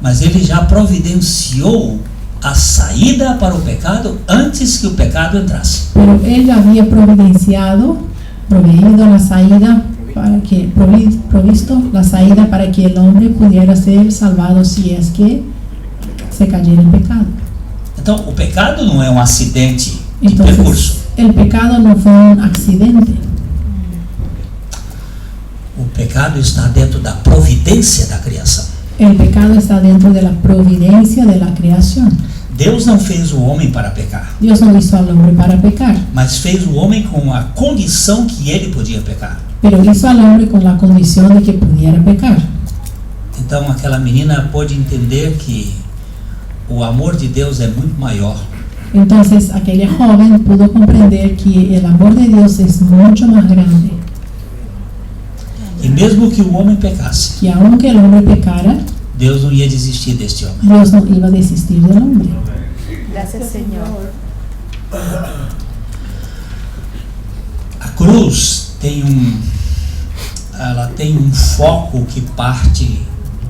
Mas ele já providenciou a saída para o pecado antes que o pecado entrasse. Pero Él ya había proveído la salida para que, provisto la salida para que el hombre pudiera ser salvado si es que se cayera en pecado. Então, o pecado não é um acidente de percurso. Entonces, el pecado no fue un accidente. O pecado está dentro da providência da criação. El pecado está dentro de la providencia de la creación. Deus não fez o homem para pecar, Dios no hizo al hombre para pecar, mas fez o homem com a condição que ele podia pecar. pero hizo al hombre con la condición de que pudiera pecar. Então aquela menina pôde entender que o amor de Deus é muito maior. Entonces aquella joven pudo comprender que el amor de Dios es mucho más grande, E mesmo que o homem pecasse, que aunque el hombre pecara, Deus não ia desistir deste homem. Dios no iba a desistir del hombre. Gracias, Señor. A cruz tem ela tem um foco que parte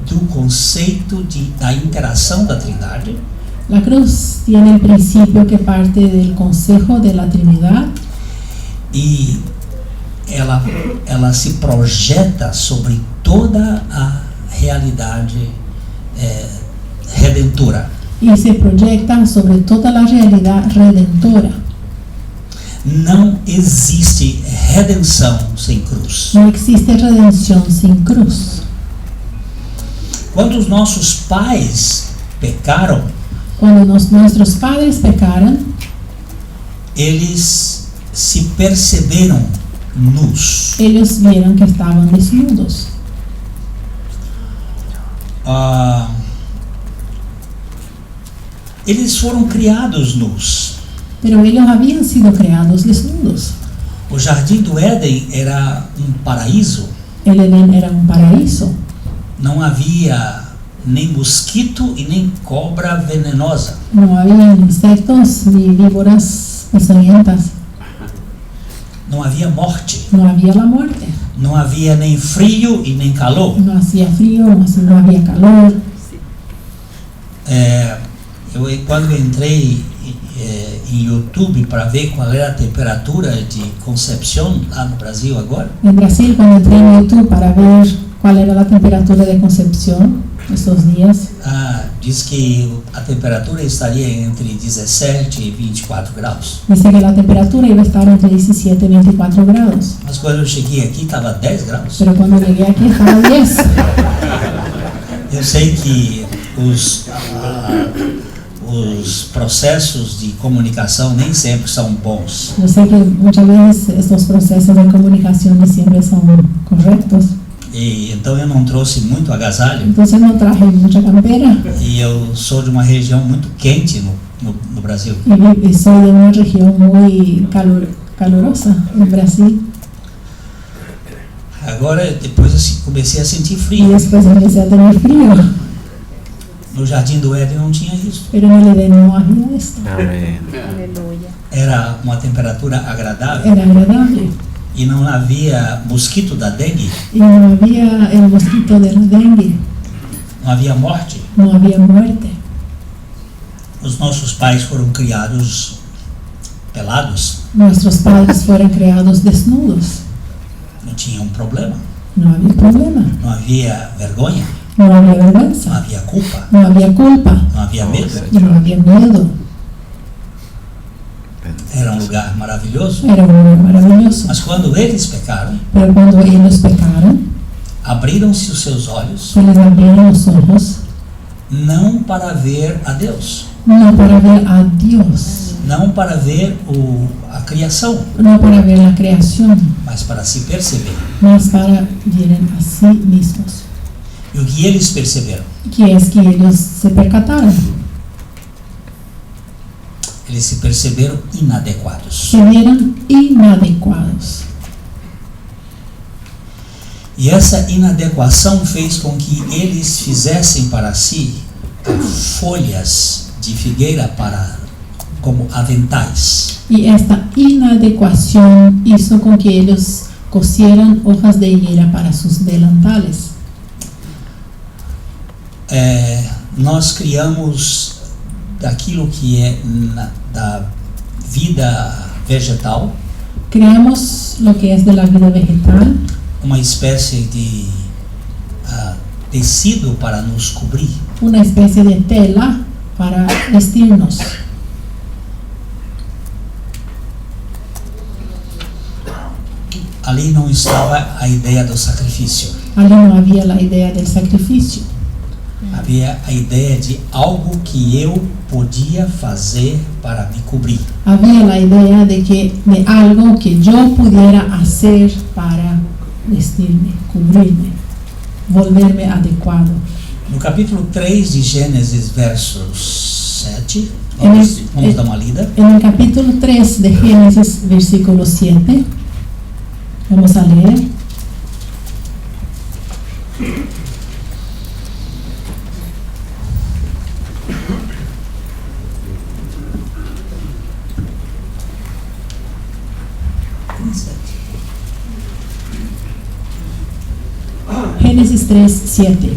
do conceito da interação da Trindade. La cruz tiene el principio que parte del consejo de la Trinidad E ela se projeta sobre toda a realidade redentora. y se proyecta sobre toda la realidad redentora. Não existe redenção sem cruz. No existe redención sin cruz. Quando os nossos pais pecaram, Cuando nuestros padres pecaron, eles se perceberam nus. ellos vieron que estaban desnudos. Eles foram criados nus. Pero ellos habían sido creados desnudos. O Jardim do Éden era um paraíso. El Edén era un paraíso. Não havia nem mosquito e nem cobra venenosa. No había insectos ni víboras pesayentas. Não havia morte. No había la muerte. Não havia nem frio e nem calor. No hacía frío, no había calor. Quando eu entrei em YouTube para ver qual era a temperatura de concepção lá no Brasil agora, En Brasil, cuando entré en YouTube para ver cuál era la temperatura de concepción estos días, diz que a temperatura estaria entre 17 e 24 graus. dice que la temperatura iba a estar entre 17 y 24 grados. Mas quando eu cheguei aqui estava 10 graus. Pero cuando llegué aquí estaba 10. Eu sei que os processos de comunicação nem sempre são bons. Yo sé que muchas veces estos procesos de comunicación no siempre son correctos. E então eu não trouxe muito agasalho. Entonces no traje mucha campera. E eu sou de uma região muito quente no Brasil. Y soy de una región muy calurosa en Brasil. Agora, depois eu comecei a sentir Y frio. después empecé a tener frío. No Jardim do Éden não tinha isso. Pero en el Edén no había esto. Amén. Aleluya. Era uma temperatura agradável Era agradable. e não havia mosquito da dengue, Y no había el mosquito de la dengue. não havia morte. No había muerte. Os nossos pais foram criados pelados, Nuestros padres fueron creados desnudos. não tinha um problema, No había problema. não havia vergonha, No había não vergüenza. havia culpa, No había culpa. não havia medo. Y no había miedo. Era um lugar maravilhoso. Era un lugar maravilloso. Mas quando eles pecaram, Pero cuando ellos pecaron, abriram-se os seus olhos se les abrieron los ojos, não para ver a Deus, no para ver a Dios, não para ver a criação, no para ver la creación, mas para se perceber. más para ver a sí mismos. E o que eles perceberam? Que es que ellos se percataron, Eles se perceberam inadequados. se vieron inadecuados. E essa inadequação fez com que eles fizessem para si folhas de figueira como aventais. Y esta inadecuación hizo con que ellos cosieran hojas de higuera para sus delantales. Nós criamos daquilo que é da vida vegetal Creamos lo que es de la vida vegetal, uma espécie de tecido para nos cobrir. una especie de tela para vestirnos. Ali não estava a ideia do sacrifício. Ali no había la idea del sacrificio. Havia a ideia de algo que eu podia fazer para me cobrir. Había la idea de algo que yo pudiera hacer para vestirme, cubrirme, volverme adecuado. No capítulo 3 de Gênesis, versos 7, Vamos dar uma lida. En el capítulo 3 de Génesis, versículo 7, vamos a leer. Génesis 3, 7.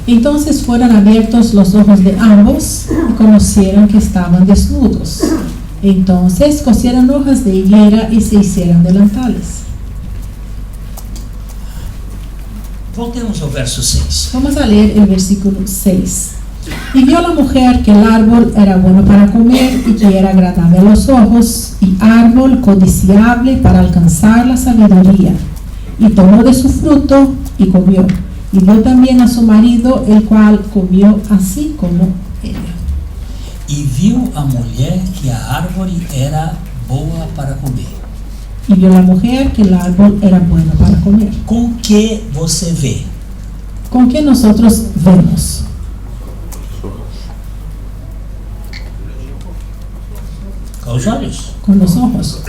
Entonces fueron abiertos los ojos de ambos y conocieron que estaban desnudos. Entonces cosieron hojas de higuera y se hicieron delantales. Voltemos ao verso 6. Vamos a leer el versículo 6. Y vio la mujer que el árbol era bueno para comer y que era agradable a los ojos y árbol codiciable para alcanzar la sabiduría. Y tomó de su fruto y comió. Y dio también a su marido, el cual comió así como ella. E viu a mulher que a árvore era boa para comer. Y vio la mujer que el árbol era bueno para comer. Com que você vê? ¿Con qué nosotros vemos? Com os olhos. Con los ojos.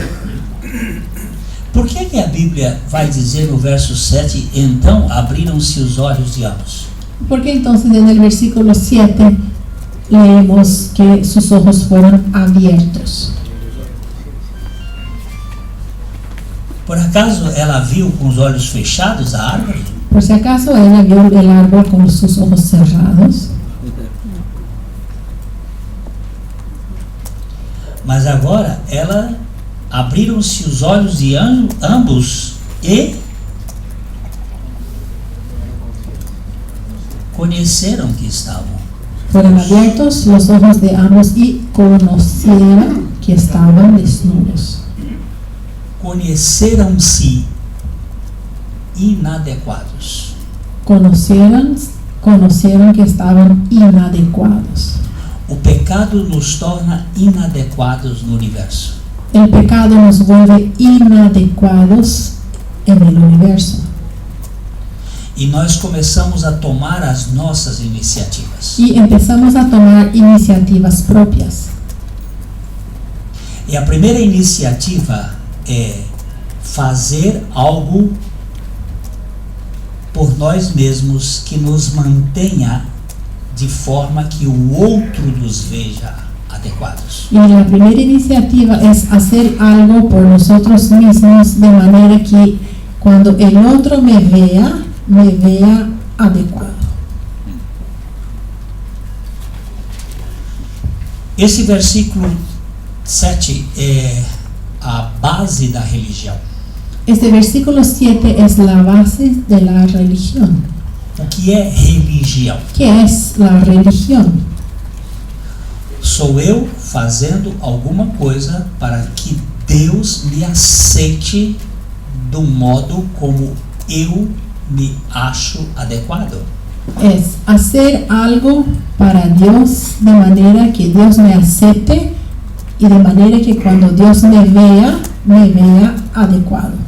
Por que a Bíblia vai dizer no verso 7, então abriram-se os olhos de ambos? Porque entonces en el versículo 7 leemos que sus ojos fueron abiertos. Por acaso ela viu com os olhos fechados a árvore? Por si acaso ella vio el árbol con sus ojos cerrados. Mas agora ela abriram-se os olhos de ambos e conheceram que estavam. Fueron abiertos los ojos de ambos y conocieron que estaban desnudos. Conheceram-se inadequados. Conocieron que estaban inadecuados. O pecado nos torna inadequados no universo. El pecado nos vuelve inadecuados en el universo. E nós começamos a tomar as nossas iniciativas. Y empezamos a tomar iniciativas propias. E a primeira iniciativa é fazer algo por nós mesmos que nos mantenha de forma que o outro nos veja adequados. Y la primera iniciativa es hacer algo por nosotros mismos de manera que cuando el otro me vea adecuado. Esse versículo 7 é a base da religião. Este versículo 7 es la base de la religión. O que é religião? ¿Qué es la religión? Sou eu fazendo alguma coisa para que Deus me aceite do modo como eu me acho adequado. Es hacer algo para Dios de manera que Dios me acepte y de manera que cuando Dios me vea adecuado.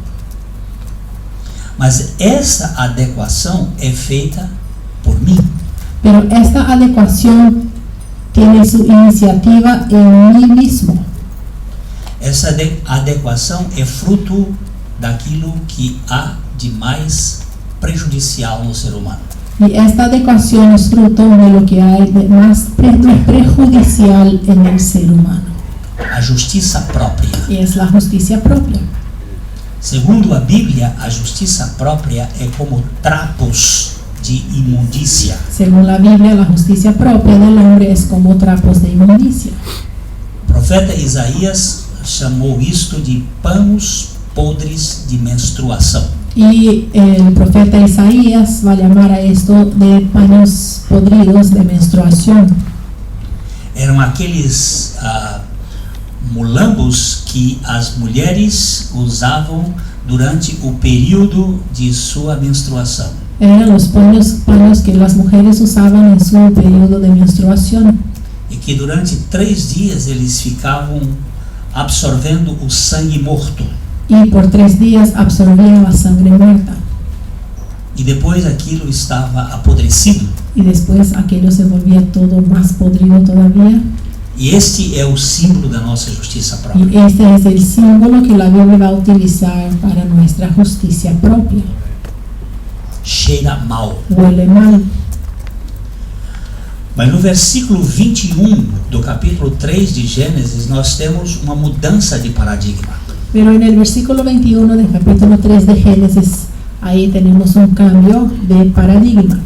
Mas essa adequação é feita por mim. Pero esta adecuación tiene su iniciativa en mí mismo. Essa adequação é fruto daquilo que há de mais prejudicial no ser humano. Y esta adecuación es fruto de lo que hay de más perjudicial en el ser humano. A justiça própria. Y es la justicia propia. Segundo a Bíblia, a justiça própria é como trapos de imundícia. Según la Biblia, la justicia propia del hombre es como trapos de inmundicia. O profeta Isaías chamou isto de panos podres de menstruação. Y el profeta Isaías va a llamar a esto de paños podridos de menstruación. Eram aqueles mulambos que as mulheres usavam durante o período de sua menstruação. Eran los paños que las mujeres usaban en su periodo de menstruación. E que durante 3 dias eles ficavam absorvendo o sangue morto. Y por 3 días absorbían la sangre muerta. E depois aquilo estava apodrecido. Y después aquello se volvía todo más podrido todavía. E este é o símbolo da nossa justiça Y própria. este es el símbolo que la Biblia va a utilizar para nuestra justicia propia. Cheira mal. Huele mal. Mas no versículo 21 do capítulo 3 de Gênesis, nós temos uma mudança de paradigma. Pero en el versículo 21 del capítulo 3 de Génesis, ahí tenemos un cambio de paradigma.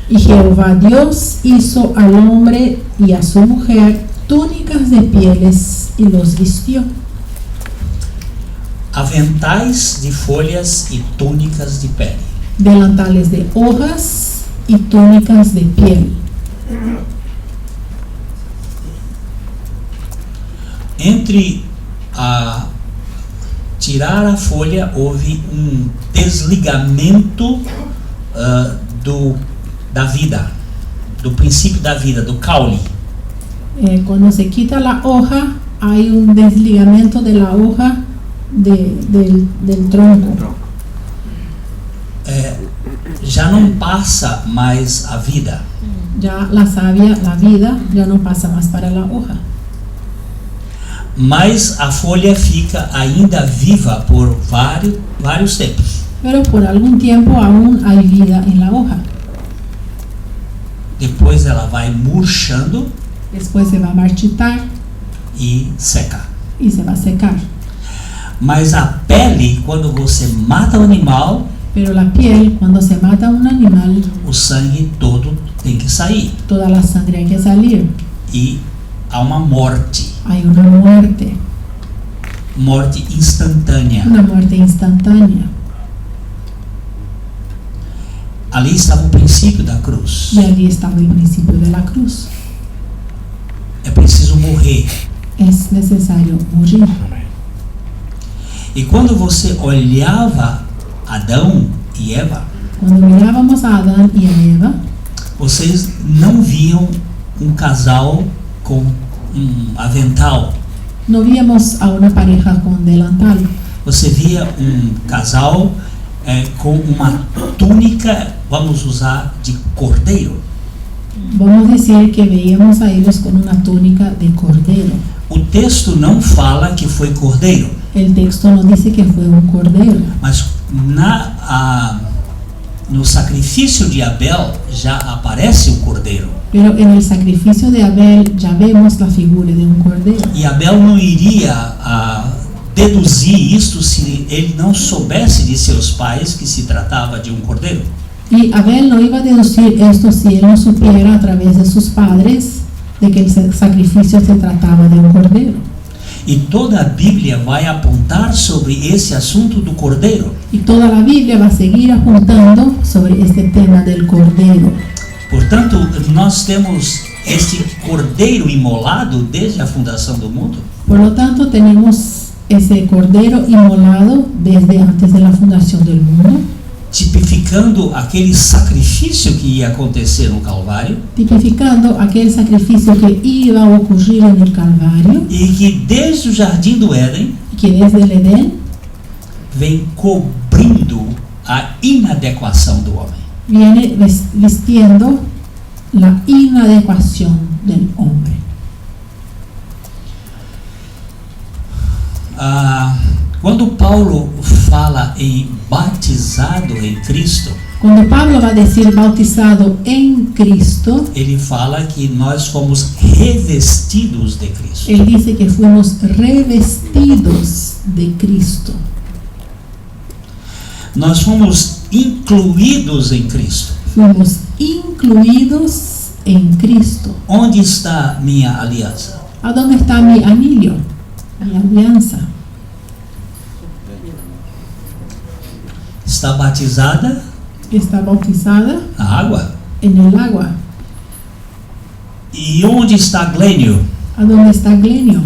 Y Jehová Dios hizo al hombre y a su mujer túnicas de pieles y los vistió. Aventais de folhas e túnicas de pele. Delantales de hojas y túnicas de piel. Entre a tirar a folha, houve desligamento da vida, do princípio da vida, do caule. Cuando se quita la hoja, hay un desligamiento de la hoja del tronco. Já não passa mais a vida. Ya la savia, la vida, ya no pasa más para la hoja. Mas a folha fica ainda viva por vários tempos. Pero por algún tiempo aún hay vida en la hoja. Depois ela vai murchando Después se va a marchitar e seca. y se va a secar. Mas a pele, quando você mata o animal, Pero la piel, cuando se mata un animal, o sangue todo tem que sair. toda la sangre hay que salir. E há uma morte. Hay una muerte Instantânea. instantánea. Ali estava o princípio da cruz. Y allí estaba el principio de la cruz. É preciso morrer. Es necesario morir. E quando você olhava Adão e Eva, Cuando mirábamos a Adán y a Eva, vocês não viam um casal com um avental. no víamos a una pareja con delantal. Você via um casal com uma túnica, vamos usar, de cordeiro. Vamos a decir que veíamos a ellos con una túnica de cordero. O texto não fala que foi cordeiro, El texto nos dice que fue un cordero, mas no sacrifício de Abel já aparece o cordeiro. pero en el sacrificio de Abel ya vemos la figura de un cordero. E Abel não iria deduzir isto se ele não soubesse de seus pais que se tratava de um cordeiro. Y Abel no iba a deducir esto si él no supiera a través de sus padres de que el sacrificio se trataba de un cordero. E toda a Bíblia vai apontar sobre esse assunto do cordeiro. Y toda la Biblia va a seguir apuntando sobre este tema del cordero. Portanto, nós temos este cordeiro imolado desde a fundação do mundo. Por lo tanto, tenemos ese cordero inmolado desde antes de la fundación del mundo, Tipificando aquele sacrifício que ia acontecer no Calvário tipificando aquel sacrificio que iba a ocurrir en el Calvario e que desde o Jardim do Éden y que desde el Edén vem cobrindo a inadequação do homem. viene vistiendo la inadecuación del hombre. Quando Paulo fala em batizado em Cristo, Cuando Pablo va a decir bautizado en Cristo, ele fala que nós fomos revestidos de Cristo. él dice que fuimos revestidos de Cristo. Nós fomos incluídos em Cristo. Fuimos incluidos en Cristo. Onde está minha aliança? ¿A dónde está mi anillo? Mi alianza. Está batizada Está bautizada na água? en el agua. E onde está Glênio? ¿A dónde está Glenio?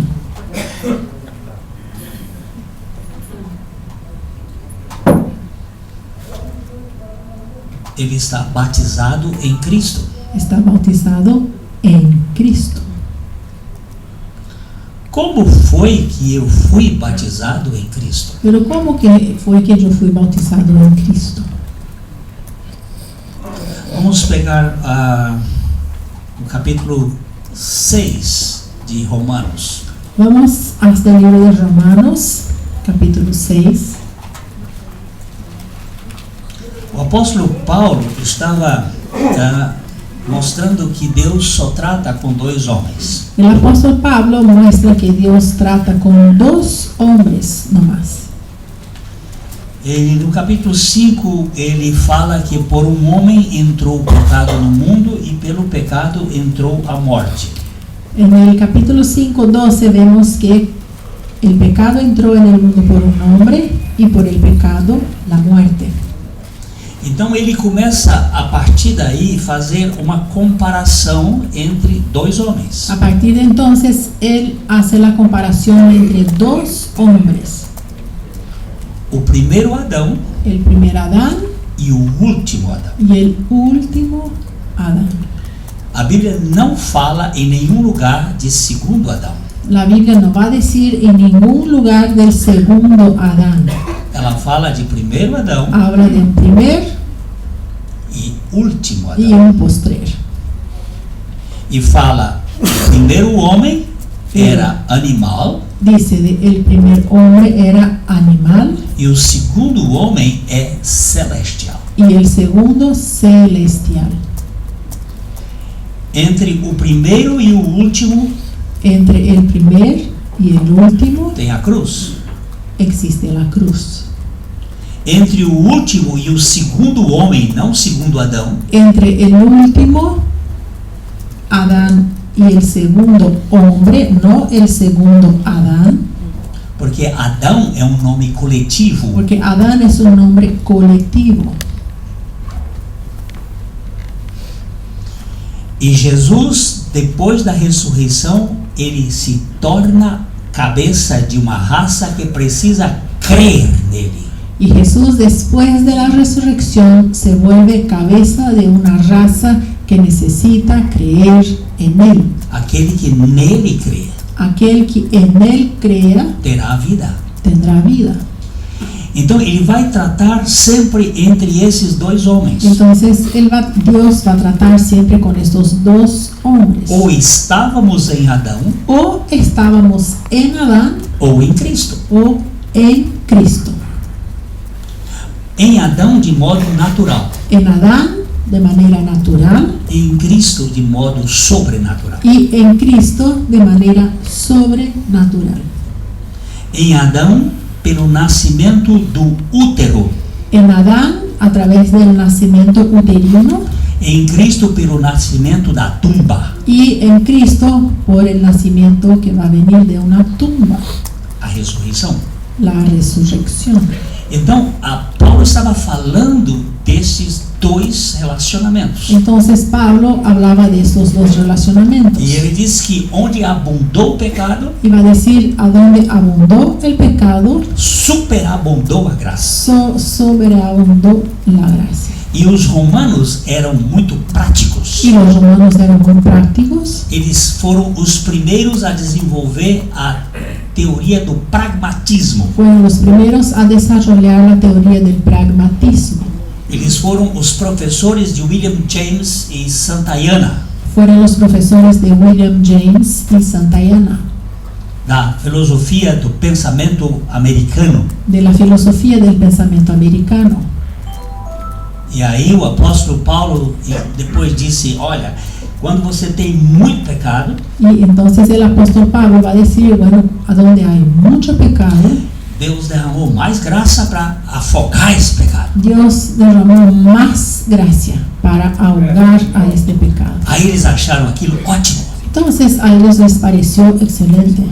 Ele está batizado em Cristo. Está bautizado en Cristo. Como foi que eu fui batizado em Cristo? Pero ¿cómo que fue que yo fui bautizado en Cristo? Vamos pegar o capítulo 6 de Romanos. Vamos hasta el libro de Romanos, capítulo 6. O apóstolo Paulo estava mostrando que Deus só trata com dois homens. El apóstol Pablo muestra que Dios trata con dos hombres nomás. No capítulo 5, ele fala que por um homem entrou o pecado no mundo e pelo pecado entrou a morte. En el capítulo 5:12 vemos que el pecado entró en el mundo por un hombre y por el pecado la muerte. Então ele começa a partir daí fazer uma comparação entre dois homens. A partir de entonces él hace la comparación entre dos hombres, O primeiro Adão el primer Adán e o último Adão. y el último Adán. A Bíblia não fala em nenhum lugar de segundo Adão. La Biblia no va a decir en ningún lugar del segundo Adán. Ela fala de primeiro Adão Habla de un primer e último y Adão. un postrer. E fala, o primeiro homem era animal Dice, el primer hombre era animal e o segundo homem é celestial. y el segundo celestial. Entre o primeiro e o último Entre el primer y el último tem a cruz. existe la cruz. Entre o último e o segundo homem, não o segundo Adão, Entre el último Adán y el segundo hombre, no el segundo Adán, porque Adão é um nome coletivo. porque Adán es un nombre colectivo. E Jesus, depois da ressurreição, ele se torna cabeça de uma raça que precisa crer nele. Y Jesús, después de la resurrección, se vuelve cabeza de una raza que necesita creer en Él. Aquele que nele crê Aquel que en Él crea terá vida. tendrá vida. Então ele vai tratar sempre entre esses dois homens. Entonces Dios va a tratar siempre con estos dos hombres. Ou estávamos em Adão O estábamos en Adán ou em Cristo. o en Cristo. Em Adão de modo natural, En Adán de manera natural em Cristo de modo sobrenatural. y en Cristo de manera sobrenatural. Em Adão, pelo nascimento do útero. En Adán a través del nacimiento uterino Em Cristo, pelo nascimento da tumba. y en Cristo por el nacimiento que va a venir de una tumba, A ressurreição. la resurrección. Então, Paulo estava falando desses dois relacionamentos. Entonces Pablo hablaba de estos dos relacionamientos. E ele diz que onde abundou o pecado, Iba a decir, a donde abundó el pecado, superabundou a graça. sobreabundó la gracia. E os romanos eram muito práticos. Y los romanos eran muy prácticos. Eles foram os primeiros a desenvolver a teoria do pragmatismo. Fueron los primeros a desarrollar la teoría del pragmatismo. Eles foram os professores de William James e Santayana, Fueron los profesores de William James y Santayana, da filosofia do pensamento americano. de la filosofía del pensamiento americano. E aí o apóstolo Paulo depois disse, olha, quando você tem muito pecado, Y entonces el apóstol Pablo va a decir, bueno, a donde hay mucho pecado, Deus derramou mais graça para afogar esse pecado. Dios derramó más gracia para ahogar a este pecado. Aí eles acharam aquilo ótimo. Entonces a ellos les pareció excelente.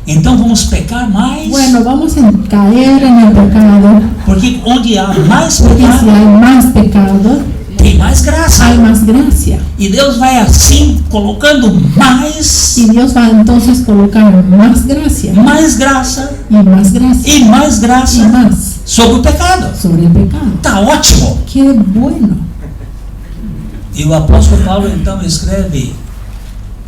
Então vamos pecar mais, Bueno, vamos a caer en el pecado, porque onde há mais porque si pecado, hay más pecado, tem mais graça. hay más gracia. E Deus vai assim colocando mais, Y Dios va entonces a colocar más gracia mais y más gracia e mais y graça más sobre o pecado. sobre el pecado. Tá ótimo. ¡Qué bueno! E o apóstolo Paulo então escreve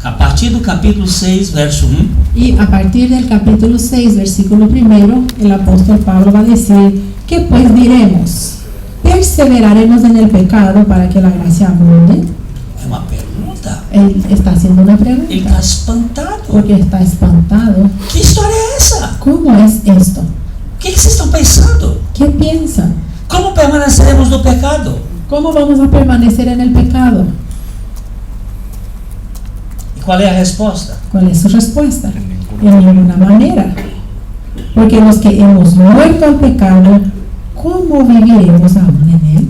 a partir do capítulo 6, verso 1, Y a partir del capítulo 6, versículo 1, el apóstol Pablo va a decir, ¿qué pues diremos? ¿Perseveraremos en el pecado para que la gracia abunde? é uma pergunta. Él está haciendo una Ele pregunta está espantado. porque está espantado. Que história é essa? ¿Cómo es esto? O que vocês estão pensando? ¿Qué piensan? Como permaneceremos no pecado? ¿Cómo vamos a permanecer en el pecado? E qual é a resposta? ¿Cuál es su respuesta? En ninguna manera. Porque los que hemos muerto al pecado, ¿cómo viviremos aún en él?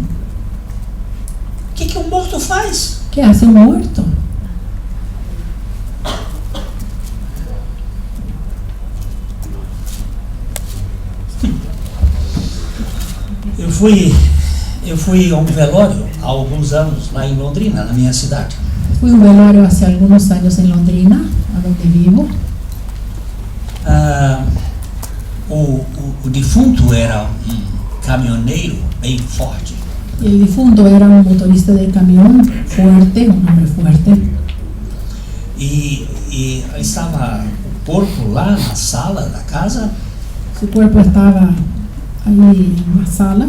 O que um morto faz? ¿Qué hace un muerto? Eu fui a um velório há alguns anos lá em Londrina, na minha cidade. Fui a un velorio hace algunos años en Londrina, a donde vivo. O defunto era um caminhoneiro bem forte. El difunto era un motorista de camión fuerte, un hombre fuerte. E estava o corpo lá na sala da casa Su cuerpo estaba ahí en la sala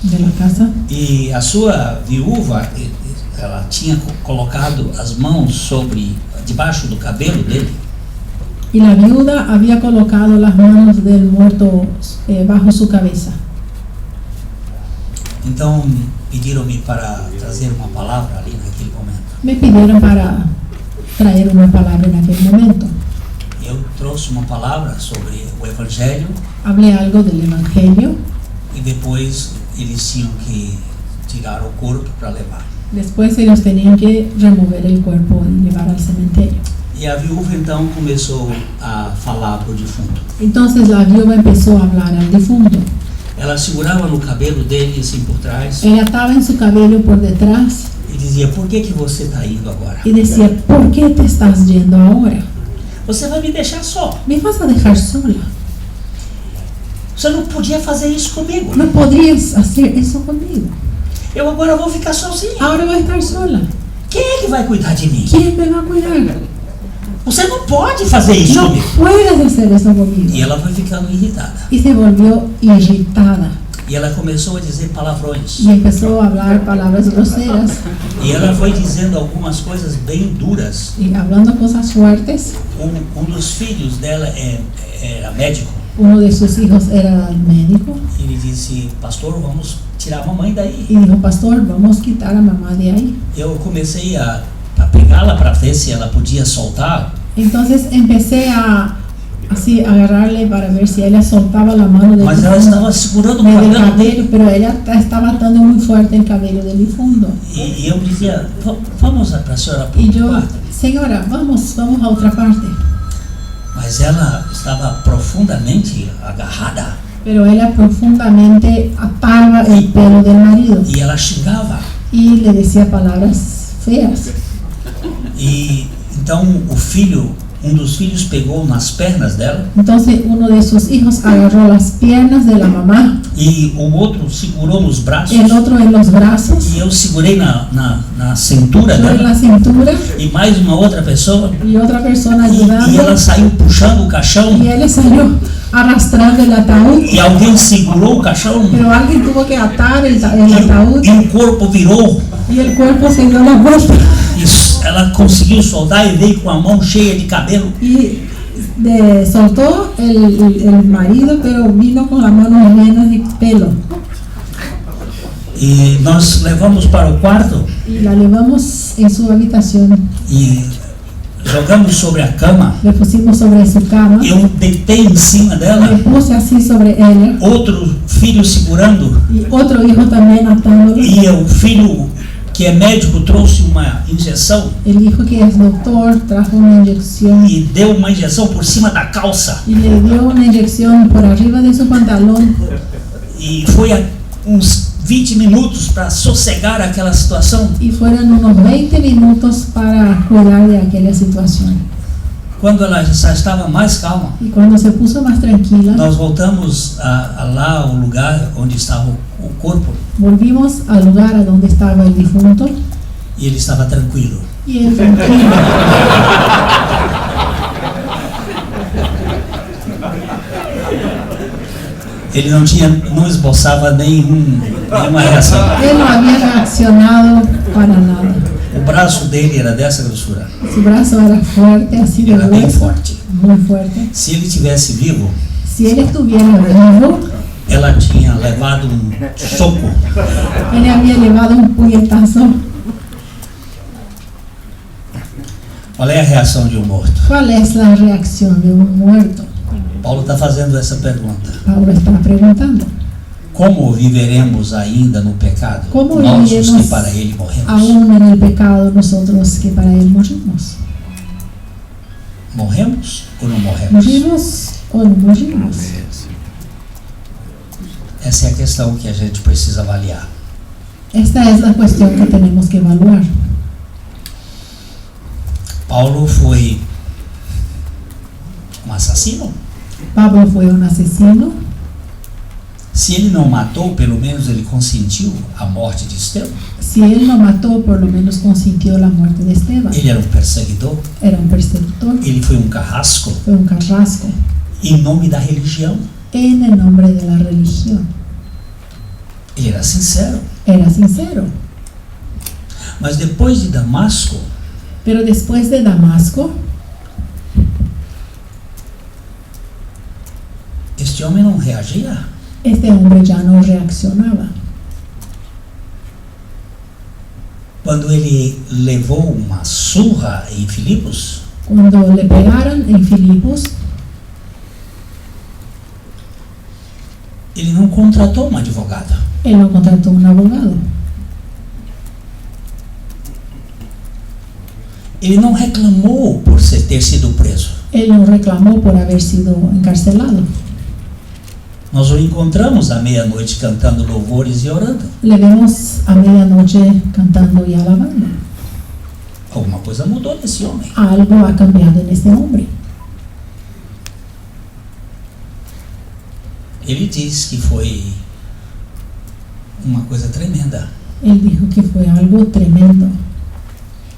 de la casa e a sua viúva, ela tinha colocado as mãos debaixo do cabelo dele. y la viuda había colocado las manos del muerto bajo su cabeza. Então pediram-me para trazer uma palavra ali naquele momento. Me pidieron para traer una palabra en aquel momento. Eu trouxe uma palavra sobre o Evangelho Hablé algo del Evangelio. e depois eles tinham que tirar o corpo para levar. Después ellos tenían que remover el cuerpo y llevar al cementerio. E a viúva então começou a falar para o defunto. Entonces la viuda empezó a hablar al difunto. Ela segurava no cabelo dele assim por trás Ella ataba en su cabello por detrás e dizia: por que você está indo agora? y decía, ¿por qué te estás yendo ahora? Você vai me deixar só. ¿Me vas a dejar sola? Você não podia fazer isso comigo. No podrías hacer eso conmigo. Eu agora vou ficar sozinha. Ahora voy a estar sola. Quem é que vai cuidar de mim? ¿Quién me va a cuidar? Você não pode fazer isso No comigo. puedes hacer eso conmigo. E ela foi ficando irritada. Y se volvió irritada E ela começou a dizer palavrões. y empezó a hablar palabras groseras E ela foi dizendo algumas coisas bem duras. y hablando cosas fuertes. Um dos filhos dela era médico. Uno de sus hijos era médico Ele disse: pastor, vamos tirar a mamãe daí. y dijo, pastor, vamos a quitar a mamá de ahí. Eu comecei a pegá-la para ver se ela podia soltar. Entonces empecé a así agarrarle para ver si ella soltaba la mano del Mas ela estava segurando o del cabelo dele. cabello, pero ella estaba atando muy fuerte el cabello del difunto. E eu dizia: vamos para a senhora para Y o yo, quarto. señora, vamos a otra parte. Mas ela estava profundamente agarrada. Pero ella profundamente ataba el pelo del marido E ela xingava. y le decía palabras feas. E então um dos filhos pegou nas pernas dela Entonces uno de sus hijos agarró las piernas de la mamá, e o outro segurou nos braços. el otro en los brazos, E eu segurei na cintura yo en la dela cintura e mais uma outra pessoa. y otra persona E ela ayudando. saiu puxando o caixão Y él salió arrastrando el ataúd, e alguém segurou o caixão pero alguien tuvo que atar el ataúd e o corpo virou. y el cuerpo se dio la vuelta E ela conseguiu soltar e veio com a mão cheia de cabelo. y soltó el marido, pero vino con las manos llenas de pelo. E nós levamos para o quarto Y la llevamos en su habitación, e jogamos sobre a cama. le pusimos sobre su cama, Eu deitei em cima me dela, puse así sobre ella outro filho segurando, y otro hijo también atándolo. e o filho que é médico trouxe uma injeção El hijo que es doctor trajo una inyección e deu uma injeção por cima da calça. y le dio una inyección por arriba de su pantalón. E foi uns 20 minutos para sossegar aquela situação. Y fueron unos 20 minutos para cuidar de aquella situación. Quando ela já estava mais calma, Y cuando se puso más tranquila, nós voltamos lá ao lugar onde estava o corpo volvimos al lugar a donde estaba el difunto e ele estava tranquilo. y él tranquilo. Ele não esboçava nenhuma reação. Él no había reaccionado para nada. O braço dele era dessa grossura. Su brazo era fuerte, así de Era bem grueso, forte. muy fuerte. Se ele tivesse vivo, Si él estuviera vivo, ela tinha levado um soco. él había llevado un puñetazo. Qual é a reação de um morto? ¿Cuál es la reacción de un muerto? Paulo está fazendo essa pergunta. Pablo está preguntando. Como viveremos ainda no pecado? Como Nós os que viviremos para ele morremos. aún en el pecado nosotros que para él morimos? Morremos ou não morremos? ¿Morimos o no morimos? Essa é a questão que a gente precisa avaliar. Esta es la cuestión que tenemos que evaluar. Paulo foi um assassino? Pablo fue un asesino. Se ele não matou, pelo menos ele consentiu a morte de Estevão. Si él no mató, por lo menos consintió la muerte de Esteban. Ele era um perseguidor, Era un persecutor, ele foi um carrasco fue un carrasco em nome da religião. en el nombre de la religión. Ele era sincero. Era sincero. Mas depois de Damasco, Pero después de Damasco, este homem não reagia. este hombre ya no reaccionaba. Quando ele levou uma surra em Filipos, Cuando le pegaron en Filipos, ele não contratou uma advogada. él no contrató un abogado. Ele não reclamou por ter sido preso. Él no reclamó por haber sido encarcelado. Nós o encontramos à meia-noite cantando louvores e orando. Le vemos a medianoche cantando y alabando. Alguma coisa mudou nesse homem. Algo ha cambiado en este hombre. Ele diz que foi uma coisa tremenda. Él dijo que fue algo tremendo,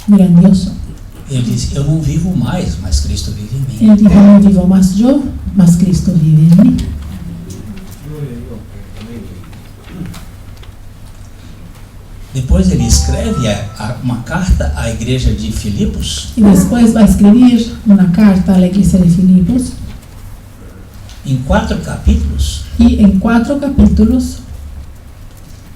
grandioso. Ele disse: eu não vivo mais, mas Cristo vive em mim. Él dijo, no vivo más yo, más Cristo vive en mí. Depois ele escreve uma carta à igreja de Filipos, Y después va a escribir una carta a la iglesia de Filipos, em 4 capítulos. y en 4 capítulos,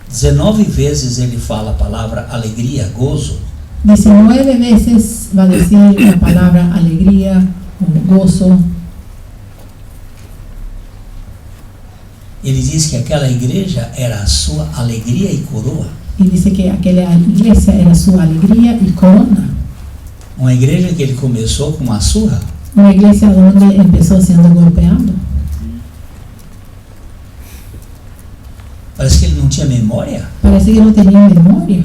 19 vezes ele fala a palavra alegria, gozo. 19 veces va a decir la palabra alegría o gozo. Ele diz que aquela igreja era a sua alegria e coroa. Y dice que aquella iglesia era su alegría y corona. Uma igreja que ele começou com uma surra, Una iglesia donde empezó siendo golpeado. parece que ele não tinha memória, Parece que no tenía memoria.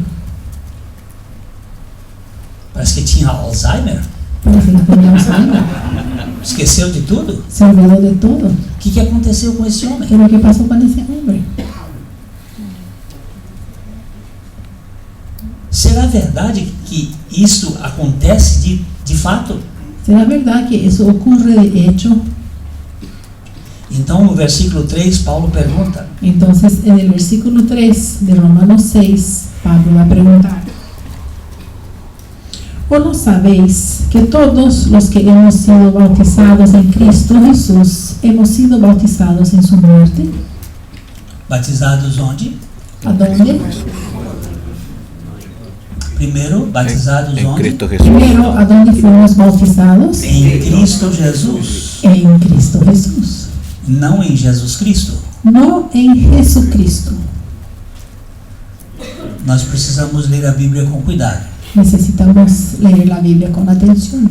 parece que tinha Alzheimer, Parece que tenía Alzheimer. esqueceu de tudo. Se olvidó de todo. O que aconteceu com esse homem? Pero ¿qué pasó con ese hombre? Será verdade que isso acontece de fato? ¿Será verdad que eso ocurre de hecho? Então, no versículo 3, Paulo pergunta: Entonces, en el versículo 3 de Romanos 6, Pablo va a preguntar: ¿o no sabéis que todos los que hemos sido bautizados en Cristo Jesús hemos sido bautizados en su muerte? batizados onde? ¿A dónde? Primeiro, batizados En onde? Cristo Jesús. Primero, ¿a dónde fuimos bautizados? Em Cristo Jesus. En Cristo Jesús. Não em Jesus Cristo. No en Jesucristo. Nós precisamos ler a Bíblia com cuidado. Necesitamos leer la Biblia con atención.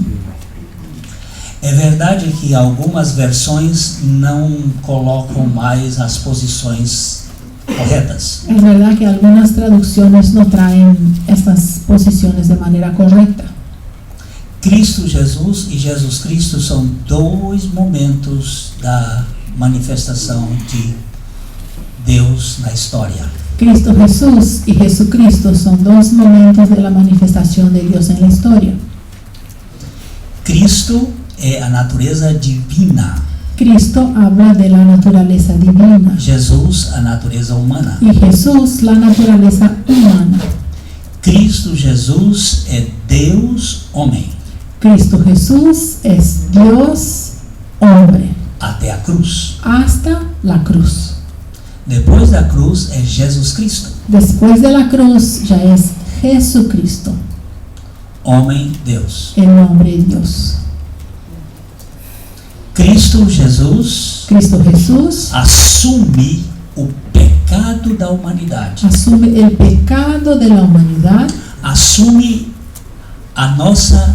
É verdade que algumas versões não colocam mais as posições corretas. Es verdad que algunas traducciones no traen estas posiciones de manera correcta. Cristo Jesus e Jesus Cristo são dois momentos da manifestação de Deus na história. Cristo Jesús y Jesucristo son dos momentos de la manifestación de Dios en la historia. Cristo é a natureza divina, Cristo habla de la naturaleza divina Jesus a natureza humana. y Jesús la naturaleza humana. Cristo Jesus é Deus homem Cristo Jesús es Dios hombre até a cruz. hasta la cruz. Depois da cruz é Jesus Cristo, Después de la cruz ya es Jesucristo, homem Deus. el hombre de Dios. Cristo Jesus Cristo Jesús assume o pecado da humanidade, asume el pecado de la humanidad, assume a nossa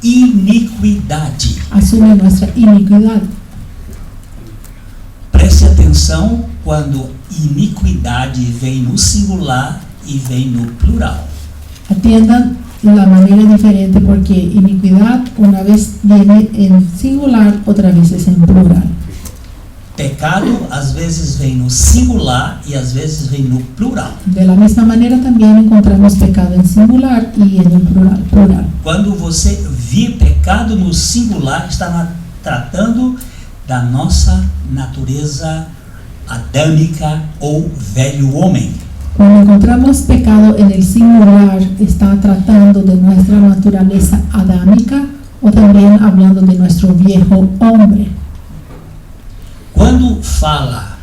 iniquidade. asume nuestra iniquidad. Preste atenção quando iniquidade vem no singular e vem no plural. Atiendan la manera diferente porque iniquidad una vez viene en singular, otra vez es en plural. pecado às vezes vem no singular e às vezes vem no plural. De la misma manera también encontramos pecado en singular y en el plural. Quando você vê pecado no singular, está tratando da nossa natureza adâmica ou velho homem. Cuando encontramos pecado en el singular, está tratando de nuestra naturaleza adámica o también hablando de nuestro viejo hombre. Quando fala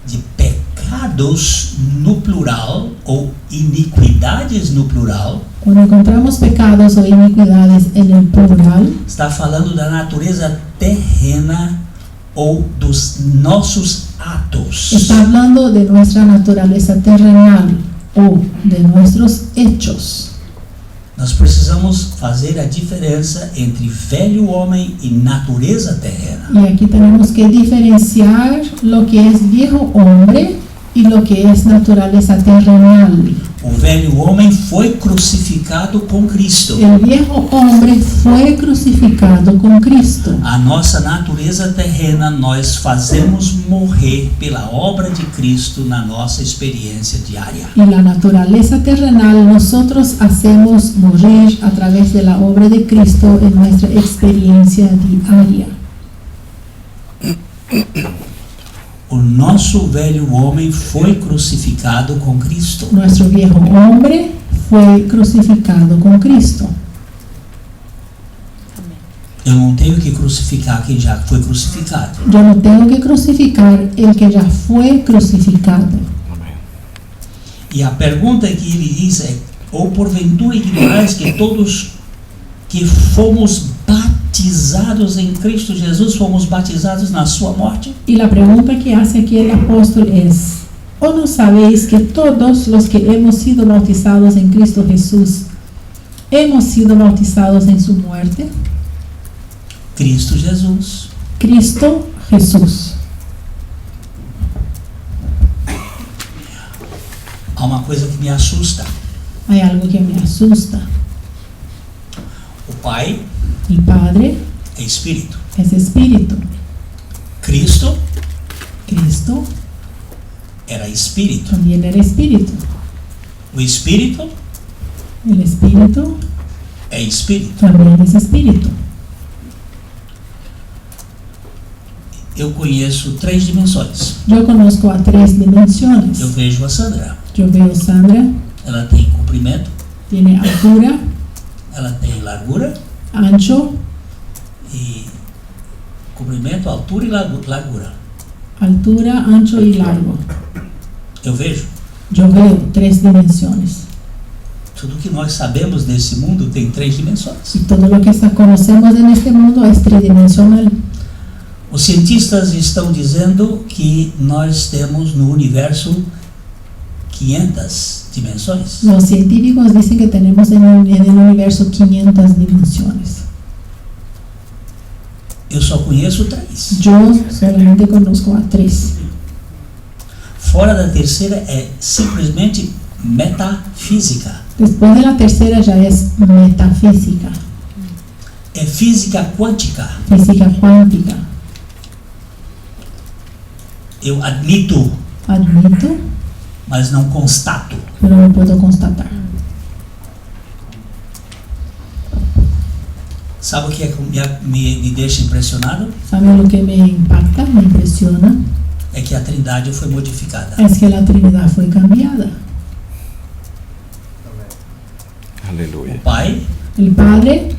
de pecados no plural ou iniquidades no plural, Cuando encontramos pecados o iniquidades en el plural, está falando da natureza terrena ou dos nossos atos. está hablando de nuestra naturaleza terrenal o de nuestros hechos. Nós precisamos fazer a diferença entre velho homem e natureza terrena. Y aquí tenemos que diferenciar lo que es viejo hombre y lo que es naturaleza terrenal. O velho homem foi crucificado com Cristo. El viejo hombre fue crucificado con Cristo. A nossa natureza terrena nós fazemos morrer pela obra de Cristo na nossa experiência diária. Y la naturaleza terrenal nosotros hacemos morir a través de la obra de Cristo en nuestra experiencia diaria. O nosso velho homem foi crucificado com Cristo. Nuestro viejo hombre fue crucificado con Cristo. Eu não tenho que crucificar quem já foi crucificado. Yo no tengo que crucificar el que ya fue crucificado. E a pergunta que ele diz é: ou porventura ignorais que todos que fomos batizados em Cristo Jesus, fomos batizados na sua morte? Y la pregunta que hace aquí el apóstol es: ¿o no sabéis que todos los que hemos sido bautizados en Cristo Jesús hemos sido bautizados en su muerte? Cristo Jesus. Cristo Jesús. Há uma coisa que me assusta. Hay algo que me asusta. O Pai El Padre é Espírito. es Espíritu. Cristo Cristo era Espírito. también era Espíritu. O Espírito El Espíritu é Espírito. también es Espíritu. Eu conheço 3 dimensões. Yo conozco a 3 dimensiones. Eu vejo a Sandra. Yo veo Sandra, Ela tem comprimento, tiene altura, ela tem largura ancho, e comprimento, altura e largura. altura, ancho y largo. Eu vejo. Yo veo 3 dimensiones. Tudo que nós sabemos desse mundo tem 3 dimensões. Y todo lo que conocemos en este mundo es tridimensional. Os cientistas estão dizendo que nós temos no universo 500 dimensões. Los científicos dicen que tenemos en el universo 500 dimensiones. Eu só conheço 3. Yo solamente conozco a 3. Fora da terceira é simplesmente metafísica. Después de la tercera ya es metafísica, É física quântica. física cuántica. Eu admito, Admito, mas não constato. pero no puedo constatar. Sabe o que é que me deixa impressionado? ¿Sabe lo que me impacta, me impresiona? É que a Trindade foi modificada. Es que la Trinidad fue cambiada. Aleluya. O Pai El Padre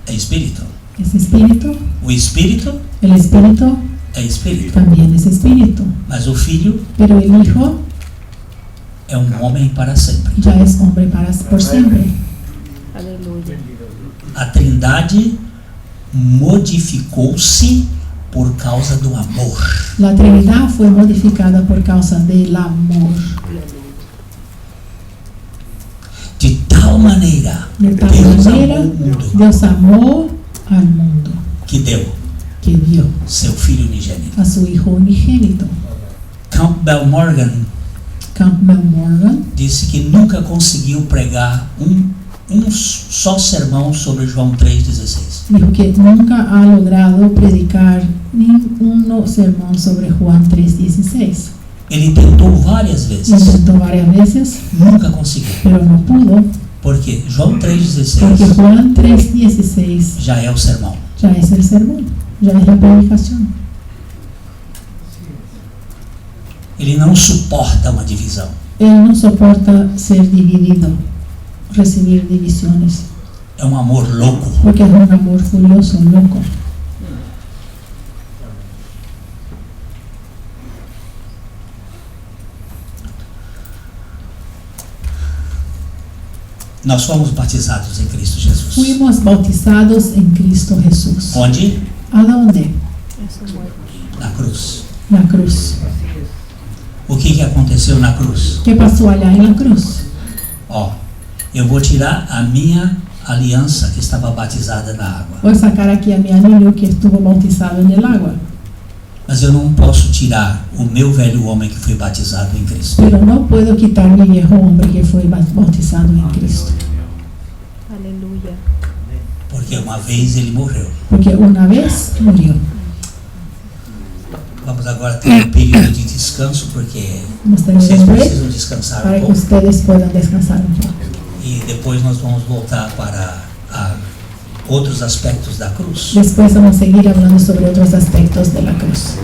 é Espírito. es Espíritu, O Espírito el Espíritu é Espírito. también es Espíritu, Mas o Filho pero el Hijo é um homem para sempre. ya es hombre por siempre. Aleluya. A Trindade modificou-se por causa do amor. La Trinidad fue modificada por causa del amor. De tal maneira, De tal Deus manera, amou o mundo Dios amó al mundo que deu que dio seu Filho unigênito. a su Hijo unigénito. Campbell Morgan Campbell Morgan disse que nunca conseguiu pregar um só sermão sobre João 3,16. Dijo que nunca ha logrado predicar ningún sermón sobre Juan 3:16. Ele tentou várias vezes, Intentó varias veces, nunca conseguiu. pero no pudo, Porque João porque 3,16 Juan 3:16 já é o sermão. ya es el sermón, ya es la predicación. Ele não suporta uma divisão. Él no soporta ser dividido, recibir divisiones, É um amor louco. porque es un amor furioso, loco. Nós fomos batizados em Cristo Jesus. Fuimos bautizados en Cristo Jesús. Onde? ¿A dónde? Essa morte. Na cruz. La cruz. O que aconteceu na cruz? ¿Qué pasó allá en la cruz? Ó, eu vou tirar a minha aliança que estava batizada na água. Voy a sacar aquí a mi anillo que estuvo bautizado en el agua, Mas eu não posso tirar o meu velho homem que foi batizado em Cristo. pero no puedo quitar mi viejo hombre que fue bautizado en Cristo, Aleluia. Porque uma vez ele morreu. porque una vez murió. Vamos agora ter um período de descanso, porque Vamos a tener vocês un break precisam descansar para um que pouco. ustedes puedan descansar un poco. E depois nós vamos voltar para outros aspectos da cruz. Después vamos a seguir hablando sobre otros aspectos de la cruz.